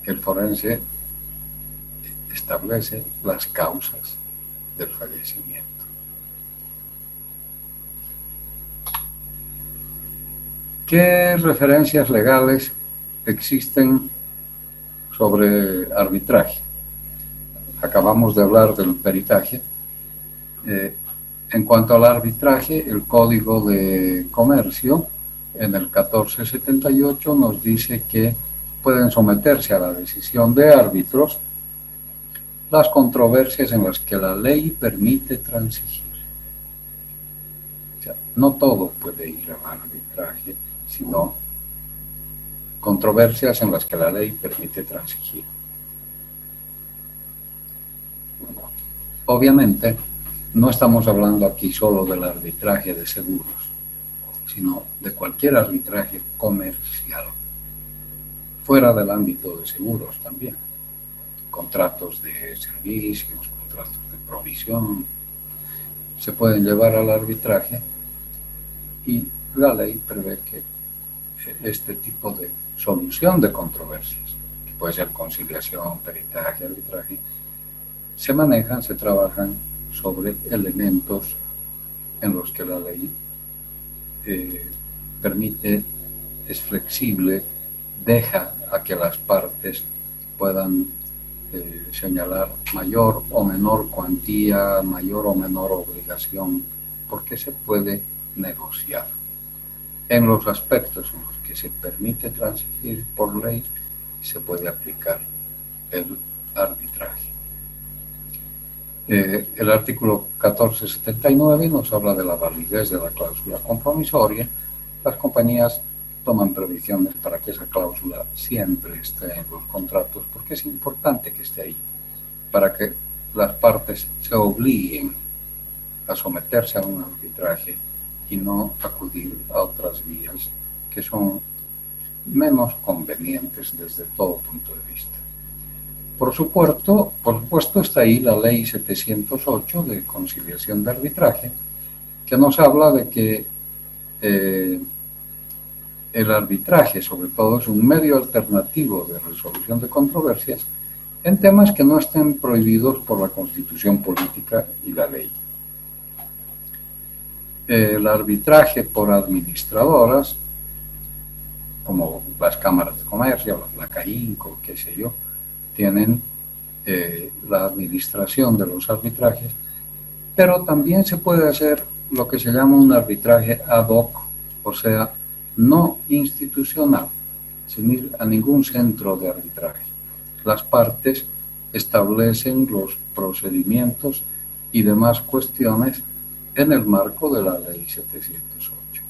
El forense establece las causas del fallecimiento. ¿Qué referencias legales existen sobre arbitraje? Acabamos de hablar del peritaje. En cuanto al arbitraje, el Código de Comercio, en el 1478, nos dice que pueden someterse a la decisión de árbitros las controversias en las que la ley permite transigir. O sea, no todo puede ir al arbitraje, sino controversias en las que la ley permite transigir. Obviamente, no estamos hablando aquí solo del arbitraje de seguros, sino de cualquier arbitraje comercial, fuera del ámbito de seguros también. Contratos de servicios, contratos de provisión, se pueden llevar al arbitraje, y la ley prevé que este tipo de solución de controversias, que puede ser conciliación, peritaje, arbitraje, se trabajan sobre elementos en los que la ley permite, es flexible, deja a que las partes puedan señalar mayor o menor cuantía, mayor o menor obligación, porque se puede negociar. En los aspectos en los que se permite transigir por ley, se puede aplicar el arbitraje. El artículo 1479 nos habla de la validez de la cláusula compromisoria. Las compañías toman previsiones para que esa cláusula siempre esté en los contratos, porque es importante que esté ahí, para que las partes se obliguen a someterse a un arbitraje y no acudir a otras vías que son menos convenientes desde todo punto de vista. Por supuesto, está ahí la Ley 708 de conciliación de arbitraje, que nos habla de que el arbitraje, sobre todo, es un medio alternativo de resolución de controversias en temas que no estén prohibidos por la Constitución política y la ley. El arbitraje por administradoras, como las cámaras de comercio, la CAINCO, qué sé yo, tienen la administración de los arbitrajes, pero también se puede hacer lo que se llama un arbitraje ad hoc, o sea, no institucional, sin ir a ningún centro de arbitraje. Las partes establecen los procedimientos y demás cuestiones en el marco de la Ley 708.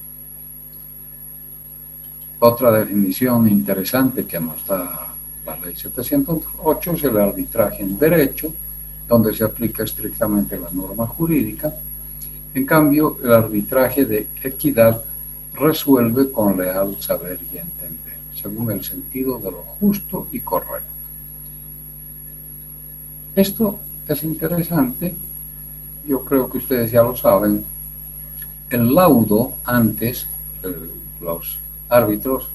Otra definición interesante que nos da la Ley 708 es el arbitraje en derecho, donde se aplica estrictamente la norma jurídica. En cambio, el arbitraje de equidad resuelve con leal saber y entender, según el sentido de lo justo y correcto. Esto es interesante yo creo que ustedes ya lo saben, el laudo antes, los árbitros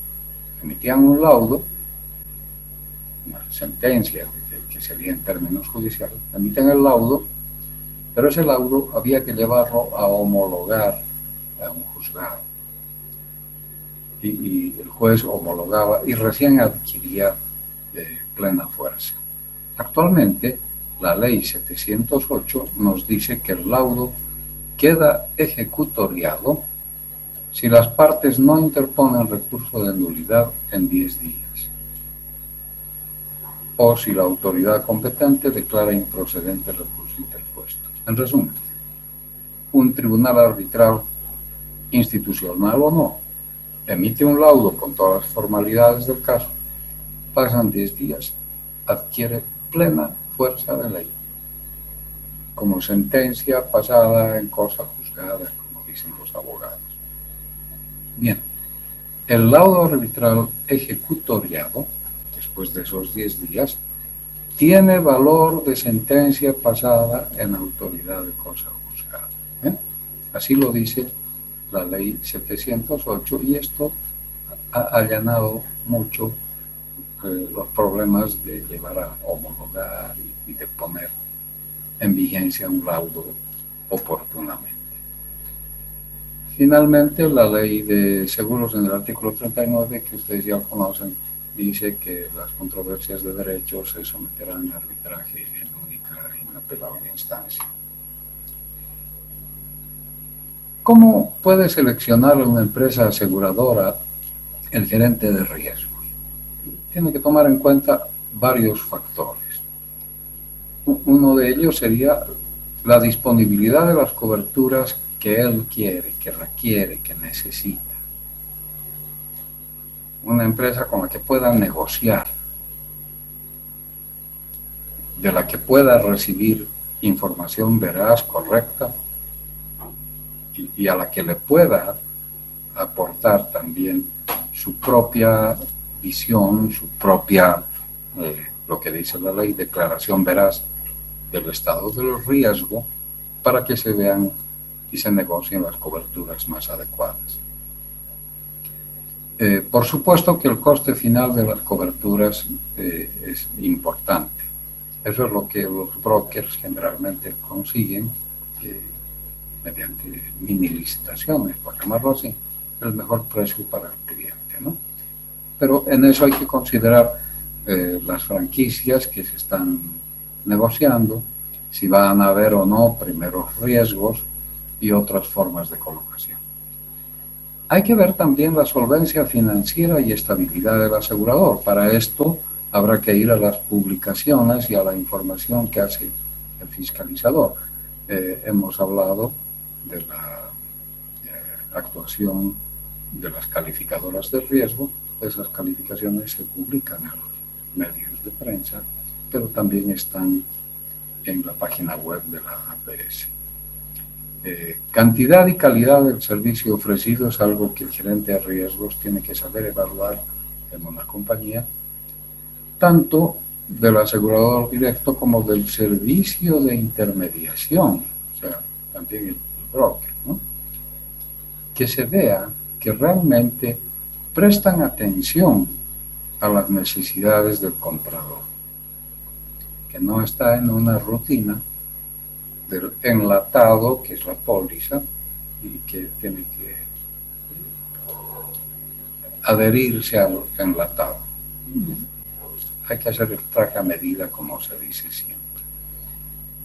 emitían un laudo, una sentencia, que sería en términos judiciales, emiten el laudo, pero ese laudo había que llevarlo a homologar a un juzgado. Y el juez homologaba y recién adquiría plena fuerza. Actualmente, la ley 708 nos dice que el laudo queda ejecutoriado si las partes no interponen recurso de nulidad en 10 días o si la autoridad competente declara improcedente el recurso interpuesto. En resumen, un tribunal arbitral, institucional o no, emite un laudo con todas las formalidades del caso, pasan 10 días, adquiere plena fuerza de ley, como sentencia pasada en cosa juzgada, como dicen los abogados. Bien, el laudo arbitral ejecutoriado, después de esos 10 días, tiene valor de sentencia pasada en autoridad de cosa juzgada. Así lo dice la ley 708 y esto ha allanado mucho los problemas de llevar a homologar y de poner en vigencia un laudo oportunamente. Finalmente, la ley de seguros en el artículo 39, que ustedes ya conocen, dice que las controversias de derecho se someterán a arbitraje en única e inapelable instancia. ¿Cómo puede seleccionar una empresa aseguradora el gerente de riesgos? Tiene que tomar en cuenta varios factores. Uno de ellos sería la disponibilidad de las coberturas que él quiere, que requiere, que necesita. Una empresa con la que pueda negociar, de la que pueda recibir información veraz, correcta, y a la que le pueda aportar también su propia visión, su propia, lo que dice la ley, declaración veraz del estado del riesgo, para que se vean y se negocien las coberturas más adecuadas. Por supuesto que el coste final de las coberturas es importante. Eso es lo que los brokers generalmente consiguen mediante mini licitaciones, por llamarlo así, el mejor precio para el cliente, ¿no? Pero en eso hay que considerar las franquicias que se están negociando, si van a haber o no primeros riesgos y otras formas de colocación. Hay que ver también la solvencia financiera y estabilidad del asegurador. Para esto habrá que ir a las publicaciones y a la información que hace el fiscalizador. Hemos hablado de la actuación de las calificadoras de riesgo. Esas calificaciones se publican en los medios de prensa, pero también están en la página web de la APS. Cantidad y calidad del servicio ofrecido es algo que el gerente de riesgos tiene que saber evaluar en una compañía, tanto del asegurador directo como del servicio de intermediación, o sea, también el broker, ¿no? Que se vea que realmente prestan atención a las necesidades del comprador, que no está en una rutina del enlatado, que es la póliza, y que tiene que adherirse al enlatado. Hay que hacer el traje a medida, como se dice siempre.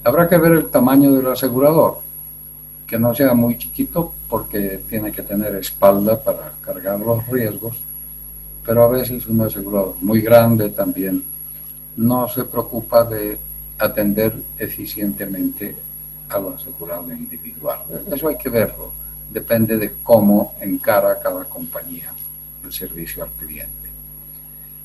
Habrá que ver el tamaño del asegurador, que no sea muy chiquito porque tiene que tener espalda para cargar los riesgos, pero a veces un asegurador muy grande también no se preocupa de atender eficientemente al asegurado individual. Eso hay que verlo, depende de cómo encara cada compañía el servicio al cliente.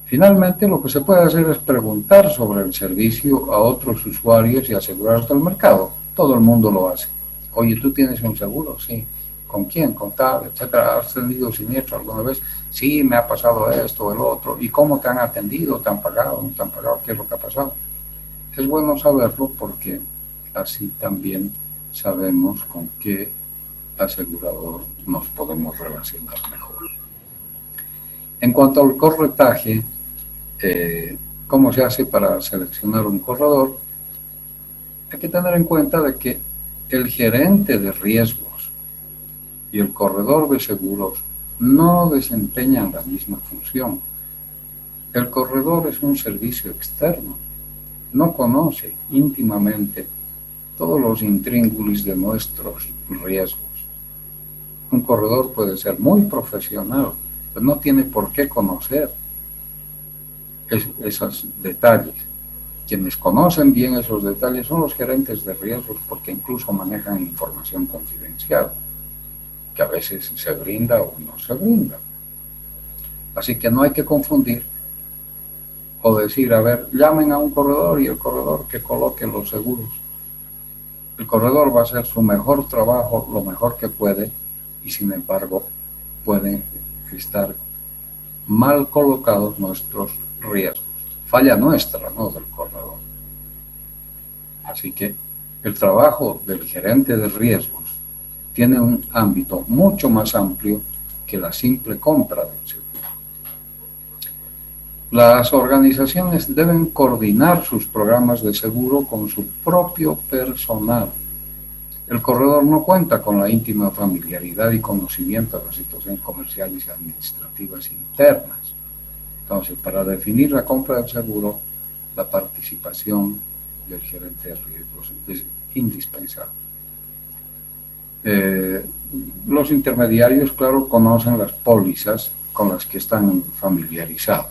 Finalmente, lo que se puede hacer es preguntar sobre el servicio a otros usuarios y asegurados del mercado. Todo el mundo lo hace. Oye, ¿tú tienes un seguro? Sí. ¿Con quién? ¿Con tal? Etcétera. ¿Has tenido siniestro alguna vez? Sí, me ha pasado esto o el otro. ¿Y cómo te han atendido? ¿Te han pagado? ¿No te han pagado? ¿Qué es lo que ha pasado? Es bueno saberlo porque así también sabemos con qué asegurador nos podemos relacionar mejor. En cuanto al corretaje, ¿cómo se hace para seleccionar un corredor? Hay que tener en cuenta de que el gerente de riesgos y el corredor de seguros no desempeñan la misma función. El corredor es un servicio externo, no conoce íntimamente todos los intríngulis de nuestros riesgos. Un corredor puede ser muy profesional, pero no tiene por qué conocer esos detalles. Quienes conocen bien esos detalles son los gerentes de riesgos, porque incluso manejan información confidencial, que a veces se brinda o no se brinda. Así que no hay que confundir o decir, a ver, llamen a un corredor y el corredor que coloque los seguros. El corredor va a hacer su mejor trabajo, lo mejor que puede, y sin embargo pueden estar mal colocados nuestros riesgos. Falla nuestra, no del corredor. Así que el trabajo del gerente de riesgos tiene un ámbito mucho más amplio que la simple compra del seguro. Las organizaciones deben coordinar sus programas de seguro con su propio personal. El corredor no cuenta con la íntima familiaridad y conocimiento de las situaciones comerciales y administrativas internas. Entonces, para definir la compra del seguro, la participación del gerente de riesgos es indispensable. Los intermediarios, claro, conocen las pólizas con las que están familiarizados.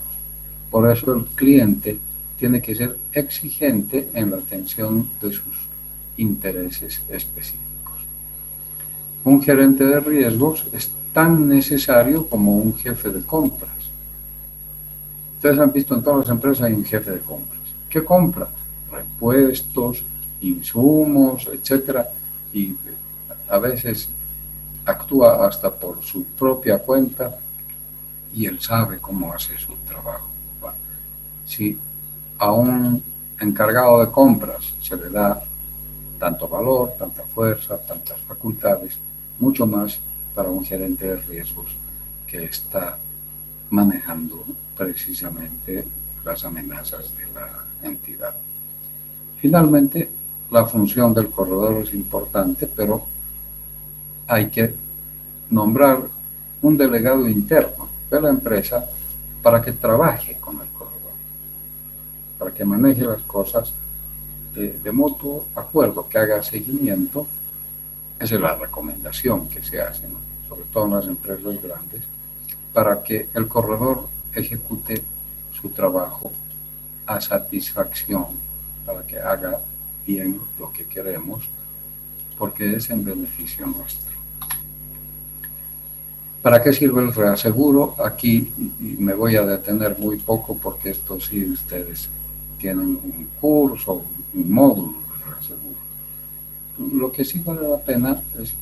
Por eso el cliente tiene que ser exigente en la atención de sus intereses específicos. Un gerente de riesgos es tan necesario como un jefe de compras. Ustedes han visto en todas las empresas hay un jefe de compras. ¿Qué compra? Repuestos, insumos, etcétera, y a veces actúa hasta por su propia cuenta y él sabe cómo hace su trabajo. Bueno, si a un encargado de compras se le da tanto valor, tanta fuerza, tantas facultades, mucho más para un gerente de riesgos que está manejando precisamente las amenazas de la entidad. Finalmente, la función del corredor es importante, pero hay que nombrar un delegado interno de la empresa para que trabaje con el corredor, para que maneje las cosas de mutuo acuerdo, que haga seguimiento. Esa es la recomendación que se hace, ¿no? Sobre todo en las empresas grandes, para que el corredor ejecute su trabajo a satisfacción, para que haga bien lo que queremos, porque es en beneficio nuestro. ¿Para qué sirve el reaseguro? Aquí me voy a detener muy poco, porque esto sí ustedes tienen un curso, un módulo de reaseguro. Lo que sí vale la pena es,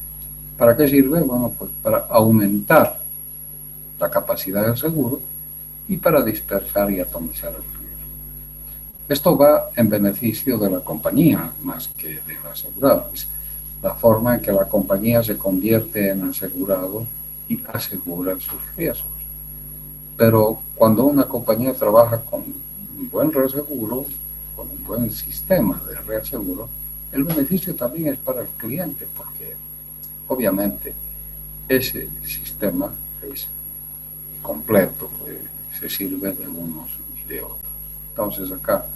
¿para qué sirve? Bueno, pues para aumentar la capacidad del seguro y para dispersar y atomizar el riesgo. Esto va en beneficio de la compañía más que del asegurado. Es la forma en que la compañía se convierte en asegurado y asegura sus riesgos. Pero cuando una compañía trabaja con un buen reaseguro, con un buen sistema de reaseguro, el beneficio también es para el cliente, porque obviamente ese sistema es completo, se sirve de unos y de otros. Entonces acá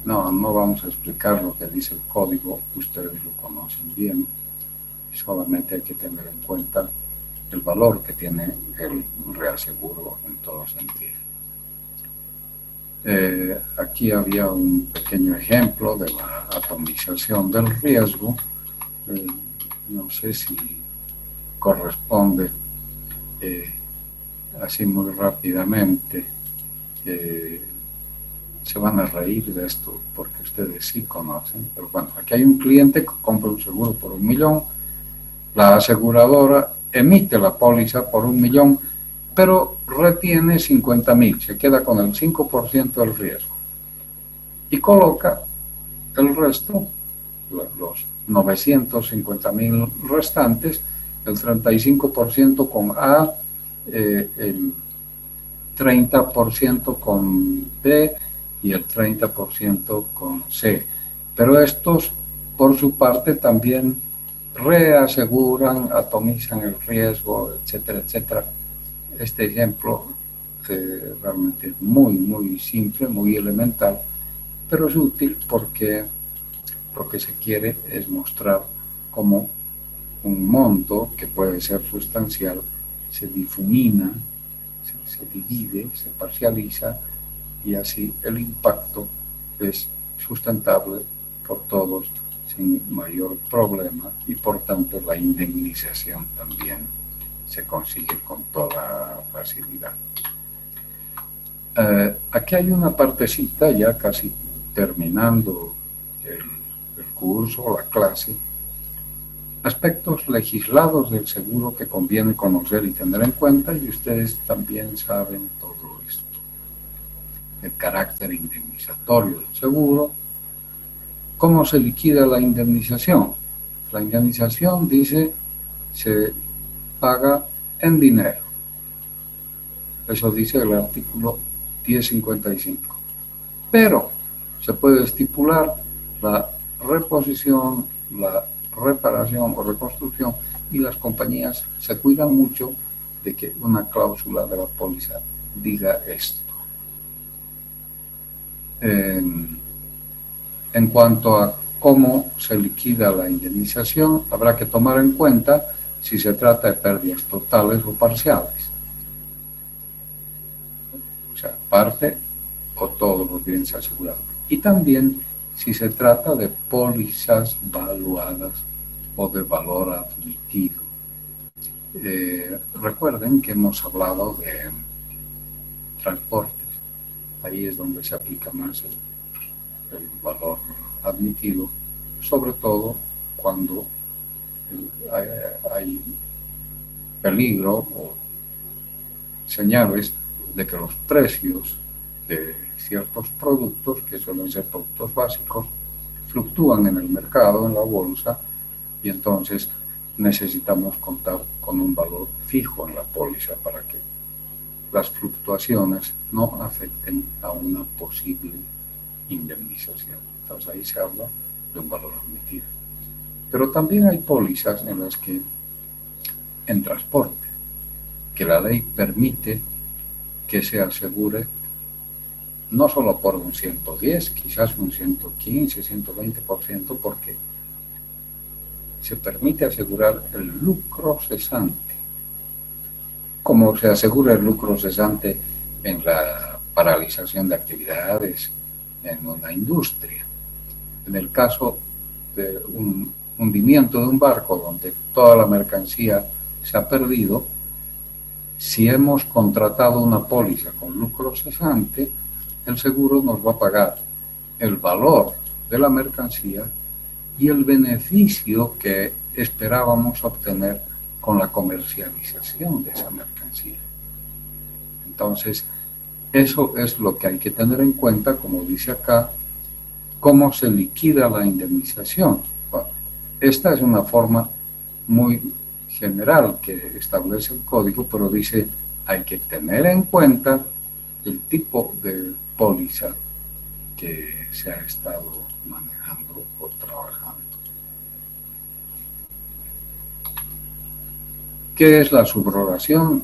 no vamos a explicar lo que dice el código, ustedes lo conocen bien, solamente hay que tener en cuenta el valor que tiene el reaseguro en todo sentido. Aquí había un pequeño ejemplo de la atomización del riesgo. No sé si corresponde así muy rápidamente. Se van a reír de esto porque ustedes sí conocen, pero bueno, aquí hay un cliente que compra un seguro por 1 millón, la aseguradora emite la póliza por 1 millón, pero retiene 50.000, se queda con el 5% del riesgo y coloca el resto los 950.000 restantes, el 35% con A, el 30% con B y el 30% con C. Pero estos, por su parte, también reaseguran, atomizan el riesgo, etcétera, etcétera. Este ejemplo realmente es muy simple, muy elemental, pero es útil porque lo que se quiere es mostrar cómo un monto que puede ser sustancial se difumina, se divide, se parcializa, y así el impacto es sustentable por todos sin mayor problema, y por tanto la indemnización también se consigue con toda facilidad. Aquí hay una partecita, ya casi terminando el curso, la clase, aspectos legislados del seguro que conviene conocer y tener en cuenta, y ustedes también saben todo esto. El carácter indemnizatorio del seguro. ¿Cómo se liquida la indemnización? La indemnización, dice, se paga en dinero. Eso dice el artículo 1055. Pero se puede estipular la reposición, la reparación o reconstrucción, y las compañías se cuidan mucho de que una cláusula de la póliza diga esto. En cuanto a cómo se liquida la indemnización, habrá que tomar en cuenta si se trata de pérdidas totales o parciales. O sea, parte o todos los bienes asegurados. Y también si se trata de pólizas valuadas o de valor admitido. Recuerden que hemos hablado de transportes. Ahí es donde se aplica más el valor admitido, sobre todo cuando hay peligro o señales de que los precios de ciertos productos, que suelen ser productos básicos, fluctúan en el mercado, en la bolsa, y entonces necesitamos contar con un valor fijo en la póliza para que las fluctuaciones no afecten a una posible indemnización. Entonces ahí se habla de un valor admitido. Pero también hay pólizas en las que, en transporte, que la ley permite que se asegure no solo por un 110, quizás un 115, 120%, porque se permite asegurar el lucro cesante, como se asegura el lucro cesante en la paralización de actividades en una industria. En el caso de un hundimiento de un barco donde toda la mercancía se ha perdido, si hemos contratado una póliza con lucro cesante, el seguro nos va a pagar el valor de la mercancía y el beneficio que esperábamos obtener con la comercialización de esa mercancía. Entonces, eso es lo que hay que tener en cuenta, como dice acá, cómo se liquida la indemnización. Bueno, esta es una forma muy general que establece el código, pero dice hay que tener en cuenta el tipo de póliza que se ha estado manejando o trabajando. ¿Qué es la subrogación?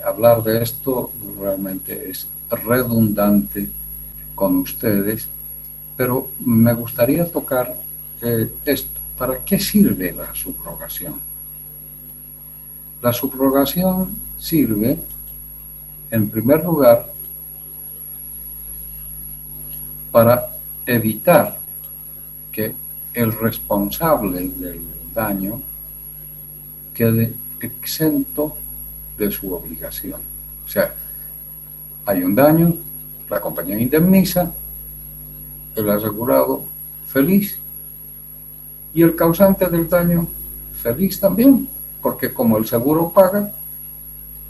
Hablar de esto realmente es redundante con ustedes, pero me gustaría tocar esto. ¿Para qué sirve la subrogación? La subrogación sirve, en primer lugar, para evitar que el responsable del daño quede exento de su obligación. O sea, hay un daño, la compañía indemniza, el asegurado feliz y el causante del daño feliz también, porque como el seguro paga,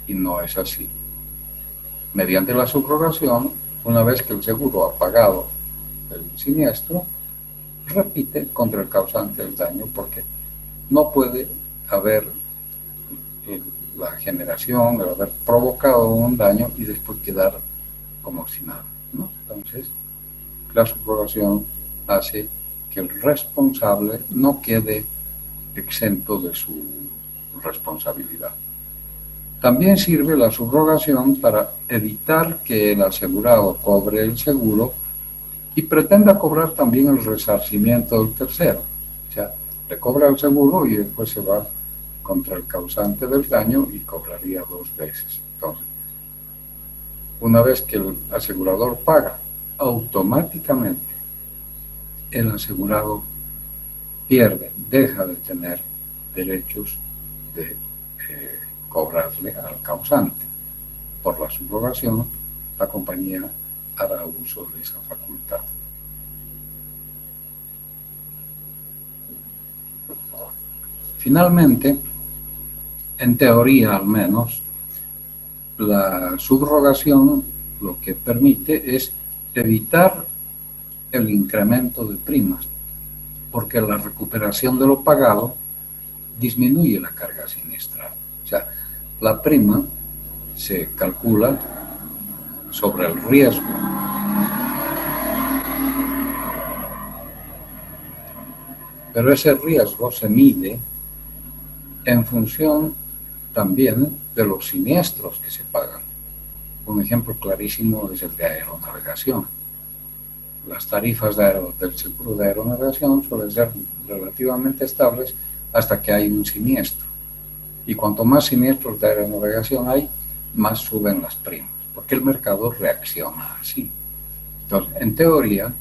y no es así. Mediante la subrogación, una vez que el seguro ha pagado el siniestro, repite contra el causante del daño, porque no puede haber la generación, el haber provocado un daño y después quedar como si nada, ¿no? Entonces, la subrogación hace que el responsable no quede exento de su responsabilidad. También sirve la subrogación para evitar que el asegurado cobre el seguro y pretenda cobrar también el resarcimiento del tercero. O sea, le cobra el seguro y después se va contra el causante del daño y cobraría 2 veces. Entonces, una vez que el asegurador paga, automáticamente el asegurado pierde, deja de tener derechos de cobrarle al causante. Por la subrogación, la compañía hará uso de esa facultad. Finalmente, en teoría al menos, la subrogación lo que permite es evitar el incremento de primas, porque la recuperación de lo pagado disminuye la carga siniestral. O sea, la prima se calcula sobre el riesgo. Pero ese riesgo se mide en función también de los siniestros que se pagan. Un ejemplo clarísimo es el de aeronavegación. Las tarifas del seguro de aeronavegación suelen ser relativamente estables hasta que hay un siniestro. Y cuanto más siniestros de aeronavegación hay, más suben las primas, porque el mercado reacciona así. Entonces, en teoría,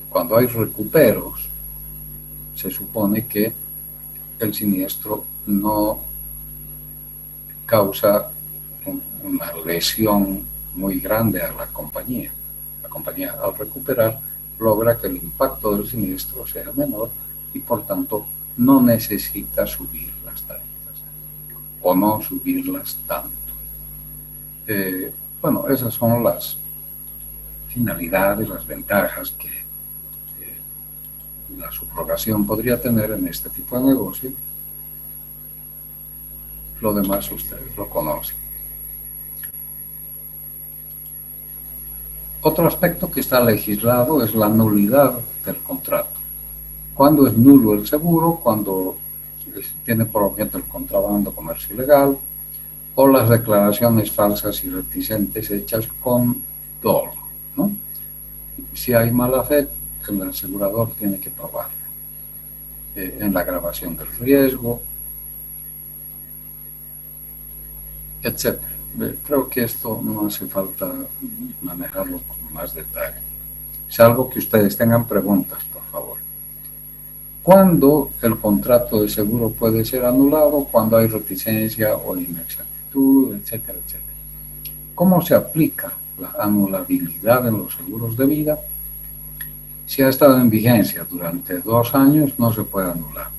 cuando hay recuperos, se supone que el siniestro no causa una lesión muy grande a la compañía. La compañía, al recuperar, logra que el impacto del siniestro sea menor y, por tanto, no necesita subir las tarifas o no subirlas tanto. Bueno, esas son las finalidades, las ventajas que la subrogación podría tener en este tipo de negocio. Lo demás ustedes lo conocen. Otro aspecto que está legislado es la nulidad del contrato. ¿Cuándo es nulo el seguro? Cuando tiene por objeto el contrabando, comercio ilegal, o las declaraciones falsas y reticentes hechas con dolo, ¿no? Si hay mala fe, el asegurador tiene que probarlo. En la agravación del riesgo, etc. Creo que esto no hace falta manejarlo con más detalle. Salvo que ustedes tengan preguntas, por favor. ¿Cuándo el contrato de seguro puede ser anulado? Cuando hay reticencia o inexactitud, etcétera, etcétera. ¿Cómo se aplica la anulabilidad en los seguros de vida? Si ha estado en vigencia durante 2 años, no se puede anular,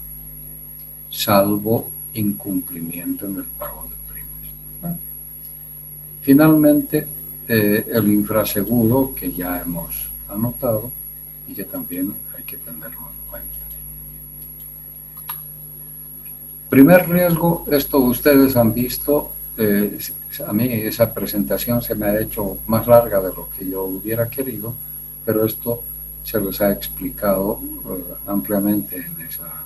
salvo incumplimiento en el pago de primas. Finalmente, el infraseguro, que ya hemos anotado y que también hay que tenerlo en cuenta. Primer riesgo, esto ustedes han visto, a mí esa presentación se me ha hecho más larga de lo que yo hubiera querido, pero esto se les ha explicado ampliamente en esa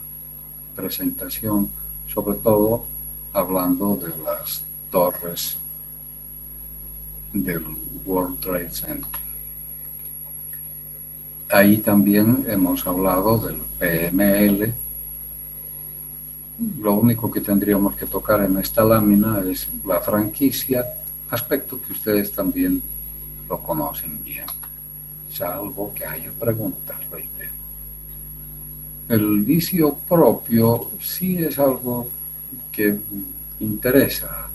presentación, sobre todo hablando de las torres del World Trade Center. Ahí también hemos hablado del PML. Lo único que tendríamos que tocar en esta lámina es la franquicia, aspecto que ustedes también lo conocen bien, salvo que haya preguntas, reitero. El vicio propio sí es algo que interesa,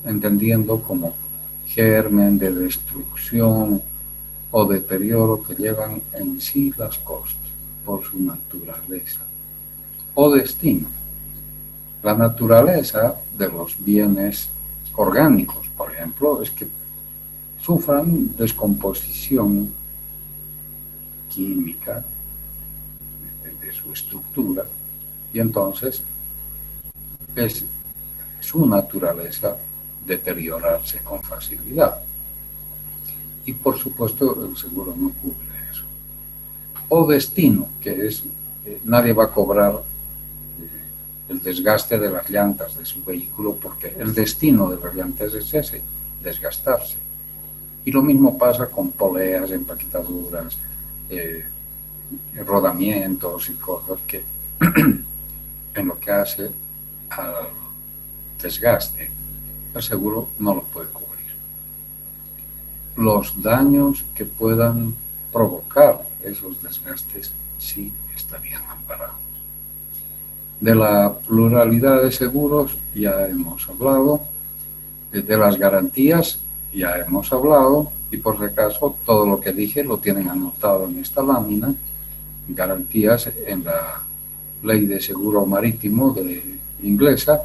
entendiendo como germen de destrucción o deterioro que llevan en sí las cosas por su naturaleza o destino. La naturaleza de los bienes orgánicos, por ejemplo, es que sufran descomposición química de su estructura, y entonces es su naturaleza deteriorarse con facilidad. Y por supuesto el seguro no cubre eso. O destino, que es, nadie va a cobrar el desgaste de las llantas de su vehículo, porque el destino de las llantas es ese, desgastarse. Y lo mismo pasa con poleas, empaquetaduras, rodamientos y cosas que en lo que hace al desgaste, el seguro no lo puede cubrir. Los daños que puedan provocar esos desgastes sí estarían amparados. De la pluralidad de seguros ya hemos hablado, de las garantías ya hemos hablado, y por si acaso todo lo que dije lo tienen anotado en esta lámina. Garantías en la Ley de Seguro Marítimo inglesa,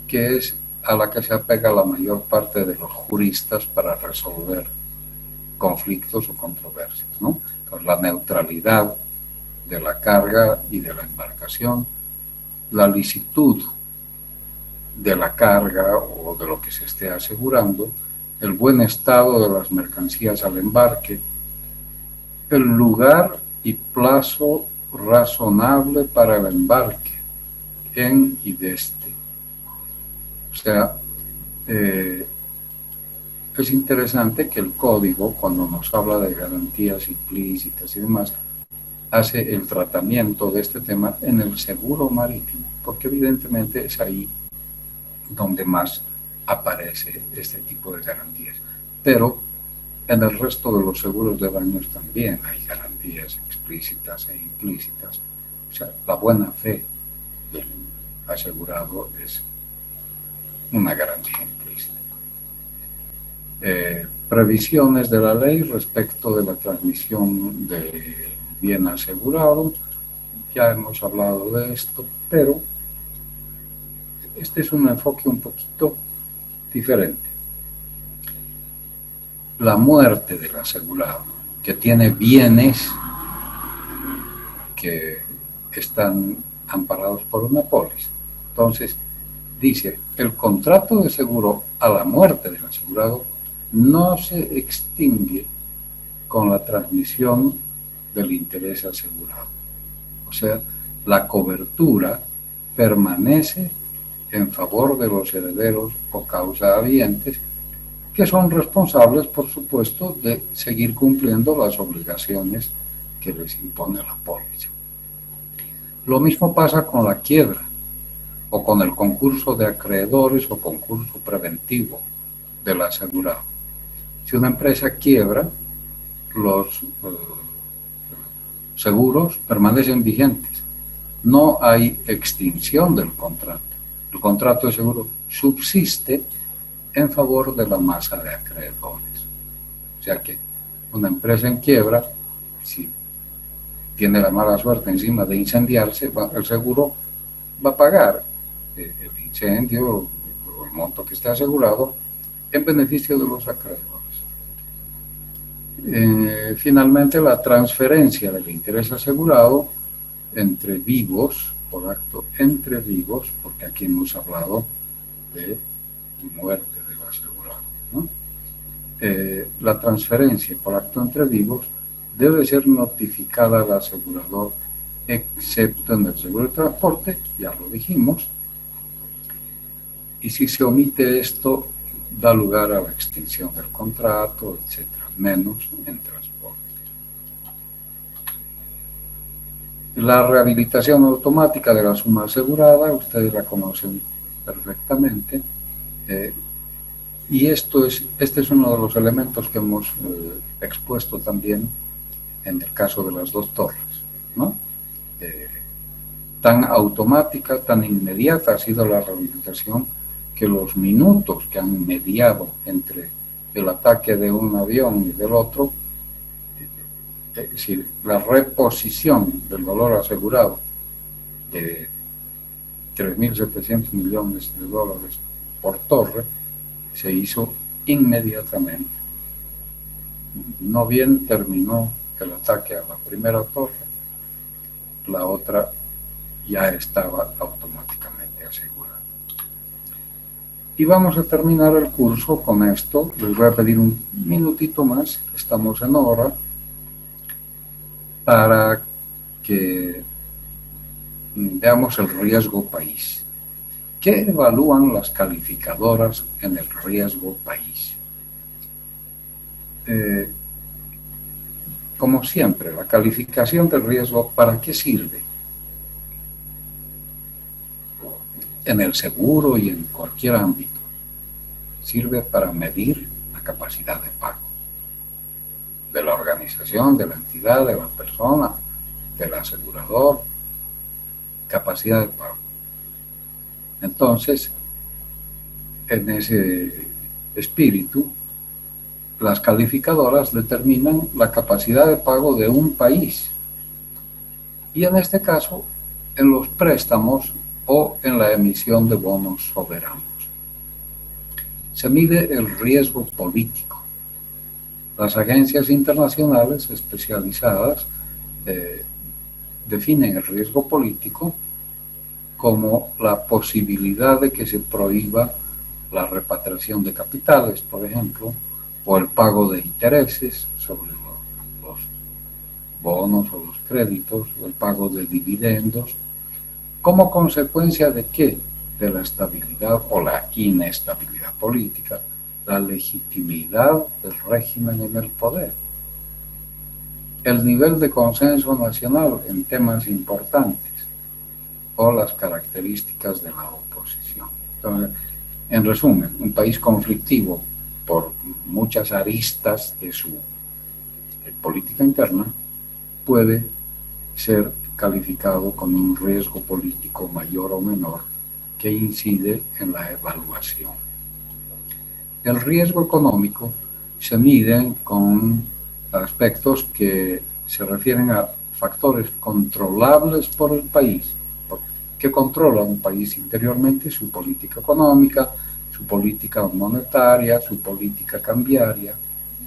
que es a la que se apega la mayor parte de los juristas para resolver conflictos o controversias, ¿no? Pues la neutralidad de la carga y de la embarcación, la licitud de la carga o de lo que se esté asegurando, el buen estado de las mercancías al embarque, el lugar y plazo razonable para el embarque en y desde. O sea, es interesante que el código, cuando nos habla de garantías implícitas y demás, hace el tratamiento de este tema en el seguro marítimo, porque evidentemente es ahí donde más aparece este tipo de garantías. Pero en el resto de los seguros de daños también hay garantías explícitas e implícitas. O sea, la buena fe del asegurado es una garantía implícita. Previsiones de la ley respecto de la transmisión de bien asegurado. Ya hemos hablado de esto, pero este es un enfoque un poquito diferente. La muerte del asegurado, que tiene bienes que están amparados por una póliza. Entonces, dice, el contrato de seguro a la muerte del asegurado no se extingue con la transmisión del interés asegurado. O sea, la cobertura permanece en favor de los herederos o causahabientes, que son responsables, por supuesto, de seguir cumpliendo las obligaciones que les impone la póliza. Lo mismo pasa con la quiebra o con el concurso de acreedores o concurso preventivo del asegurado. Si una empresa quiebra, los seguros permanecen vigentes. No hay extinción del contrato. El contrato de seguro subsiste en favor de la masa de acreedores. O sea que una empresa en quiebra, si tiene la mala suerte encima de incendiarse, el seguro va a pagar el incendio o el monto que esté asegurado en beneficio de los acreedores. Finalmente, la transferencia del interés asegurado entre vivos, por acto entre vivos, porque aquí hemos hablado de muerte del asegurado, ¿no? La transferencia por acto entre vivos debe ser notificada al asegurador, excepto en el seguro de transporte, ya lo dijimos, y si se omite esto, da lugar a la extinción del contrato, etcétera, menos en transporte. La rehabilitación automática de la suma asegurada, ustedes la conocen perfectamente, y este es uno de los elementos que hemos expuesto también en el caso de las dos torres, ¿no? Tan automática, tan inmediata ha sido la rehabilitación, que los minutos que han mediado entre el ataque de un avión y del otro, es decir, la reposición del valor asegurado de 3.700 millones de dólares por torre, se hizo inmediatamente. no bien terminó el ataque a la primera torre, la otra ya estaba automáticamente asegurada. Y vamos a terminar el curso con esto. Les voy a pedir un minutito más, estamos en hora, para que veamos el riesgo país. ¿Qué evalúan las calificadoras en el riesgo país? Como siempre, la calificación del riesgo, ¿para qué sirve? En el seguro y en cualquier ámbito, sirve para medir la capacidad de pago de la organización, de la entidad, de la persona, del asegurador, capacidad de pago. Entonces, en ese espíritu, las calificadoras determinan la capacidad de pago de un país. Y en este caso, en los préstamos o en la emisión de bonos soberanos. Se mide el riesgo político. Las agencias internacionales especializadas definen el riesgo político como la posibilidad de que se prohíba la repatriación de capitales, por ejemplo, o el pago de intereses sobre los bonos o los créditos, o el pago de dividendos, como consecuencia de qué? De la estabilidad o la inestabilidad política, la legitimidad del régimen en el poder, el nivel de consenso nacional en temas importantes o las características de la oposición. Entonces, en resumen, un país conflictivo por muchas aristas de su política interna puede ser calificado con un riesgo político mayor o menor que incide en la evaluación. El riesgo económico se mide con aspectos que se refieren a factores controlables por el país, que controla un país interiormente, su política económica, su política monetaria, su política cambiaria.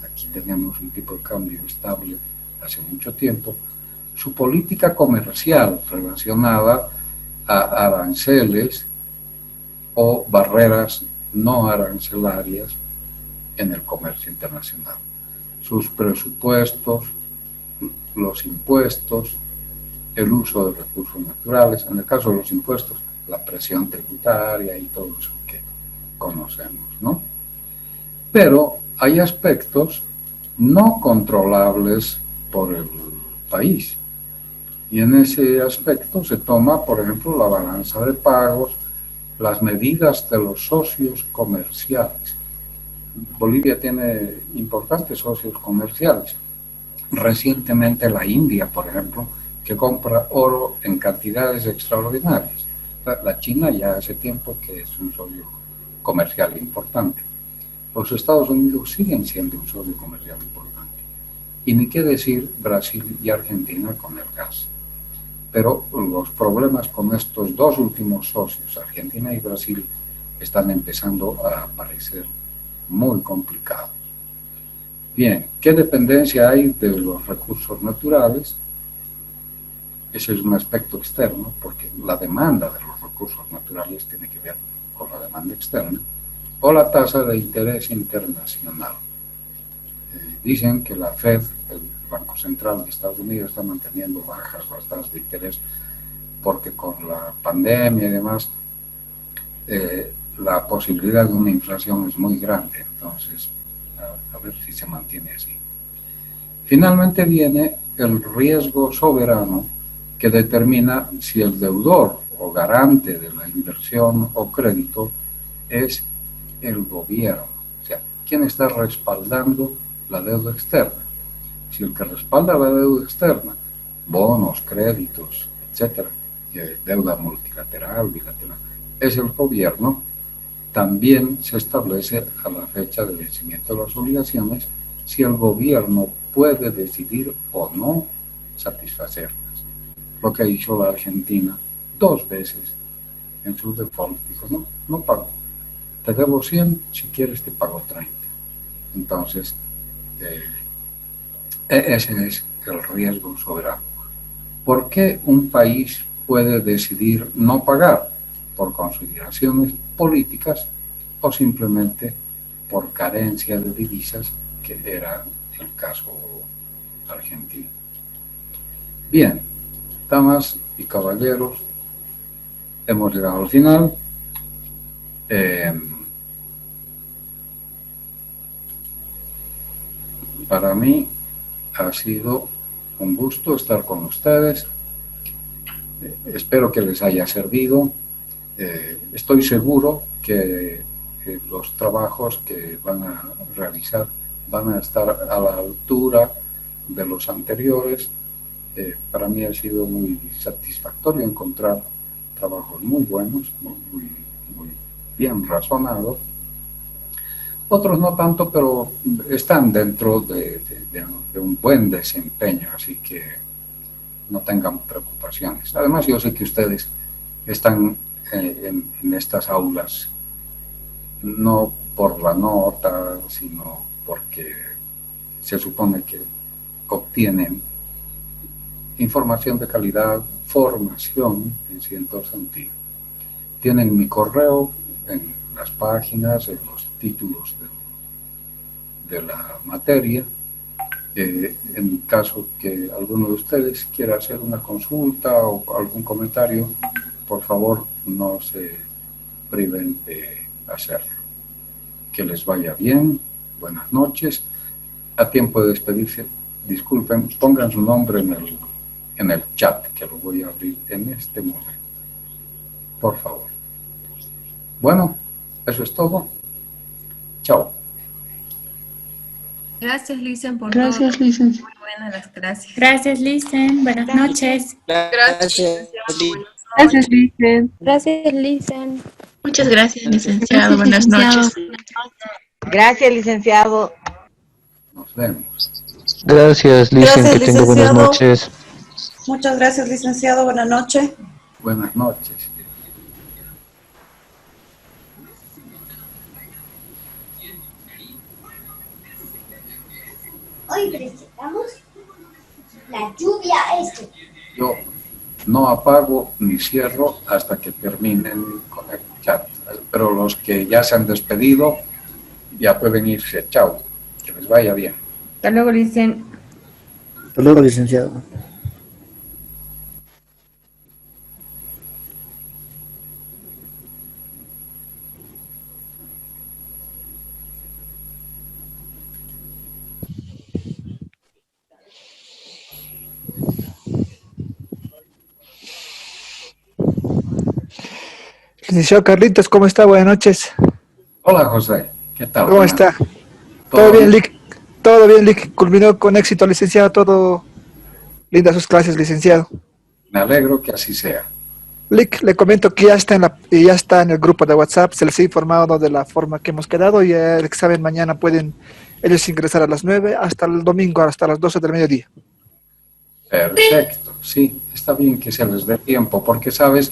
Aquí tenemos un tipo de cambio estable hace mucho tiempo. Su política comercial relacionada a aranceles o barreras no arancelarias en el comercio internacional. Sus presupuestos, los impuestos, el uso de recursos naturales, en el caso de los impuestos, la presión tributaria y todo eso que conocemos, ¿no? Pero hay aspectos no controlables por el país. Y en ese aspecto se toma, por ejemplo, la balanza de pagos, las medidas de los socios comerciales. Bolivia tiene importantes socios comerciales. Recientemente la India, por ejemplo, que compra oro en cantidades extraordinarias. La China ya hace tiempo que es un socio comercial importante. Los Estados Unidos siguen siendo un socio comercial importante. Y ni qué decir Brasil y Argentina con el gas. Pero los problemas con estos dos últimos socios, Argentina y Brasil, están empezando a aparecer muy complicados. Bien, ¿qué dependencia hay de los recursos naturales? Ese es un aspecto externo, porque la demanda de los recursos naturales tiene que ver con la demanda externa, o la tasa de interés internacional. Dicen que la Fed, el Banco Central de Estados Unidos, está manteniendo bajas las tasas de interés porque con la pandemia y demás, la posibilidad de una inflación es muy grande. Entonces, a ver si se mantiene así. Finalmente viene el riesgo soberano, que determina si el deudor o garante de la inversión o crédito es el gobierno. O sea, ¿quién está respaldando la deuda externa? Si el que respalda la deuda externa, bonos, créditos, etcétera, deuda multilateral, bilateral, es el gobierno, también se establece a la fecha de vencimiento de las obligaciones si el gobierno puede decidir o no satisfacerlas. Lo que ha dicho la Argentina 2 veces en su default, dijo, no pago, te debo 100, si quieres te pago 30. Entonces, Ese es el riesgo soberano. ¿Por qué un país puede decidir no pagar? ¿Por consideraciones políticas o simplemente por carencia de divisas, que era el caso argentino? Bien, damas y caballeros, hemos llegado al final. Para mí ha sido un gusto estar con ustedes. Espero que les haya servido. Estoy seguro que los trabajos que van a realizar van a estar a la altura de los anteriores. Para mí ha sido muy satisfactorio encontrar trabajos muy buenos, muy bien razonados. Otros no tanto, pero están dentro de un buen desempeño, así que no tengan preocupaciones. Además, yo sé que ustedes están en estas aulas no por la nota, sino porque se supone que obtienen información de calidad, formación en cierto sentido. Tienen mi correo en las páginas, en los títulos de la materia. En caso que alguno de ustedes quiera hacer una consulta o algún comentario, por favor no se priven de hacerlo. Que les vaya bien, buenas noches. A tiempo de despedirse, disculpen, pongan su nombre en el chat, que lo voy a abrir en este momento. Por favor. Bueno, eso es todo. Chao. Gracias, Licen, por Gracias, todo. Licen. Muy buenas las gracias. Gracias, Licen. Buenas noches. Gracias, Gracias, Licen. Gracias, Lisen. Muchas gracias, licenciado. Buenas noches. Gracias, licenciado. Nos vemos. Gracias, Licen, Gracias, que tenga buenas licenciado. noches. Muchas gracias, licenciado. Buenas noches. Buenas noches. Hoy presentamos la lluvia este. Yo no apago ni cierro hasta que terminen con el chat. Pero los que ya se han despedido ya pueden irse. Chao. Que les vaya bien. Hasta luego, Licen. Hasta luego, licenciado. Licenciado Carlitos, ¿cómo está? Buenas noches. Hola, José. ¿Qué tal? ¿Cómo Buenas está? noches. ¿Todo bien, Lic? Todo bien, Lic. Culminó con éxito, licenciado. Todo lindas sus clases, licenciado. Me alegro que así sea. Lic, le comento que ya está en el grupo de WhatsApp. Se les ha informado de la forma que hemos quedado y el examen mañana pueden ellos ingresar a las 9 hasta el domingo, hasta las 12 del mediodía. Perfecto. Sí, está bien que se les dé tiempo, porque, ¿sabes?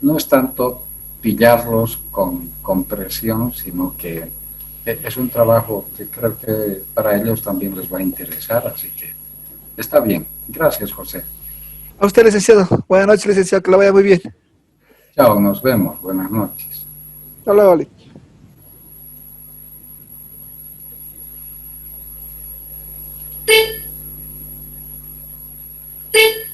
No es tanto pillarlos con presión, sino que es un trabajo que creo que para ellos también les va a interesar, así que está bien. Gracias, José. A usted, licenciado. Buenas noches, licenciado. Que la vaya muy bien. Chao, nos vemos. Buenas noches. Hasta luego, Lic. Pi.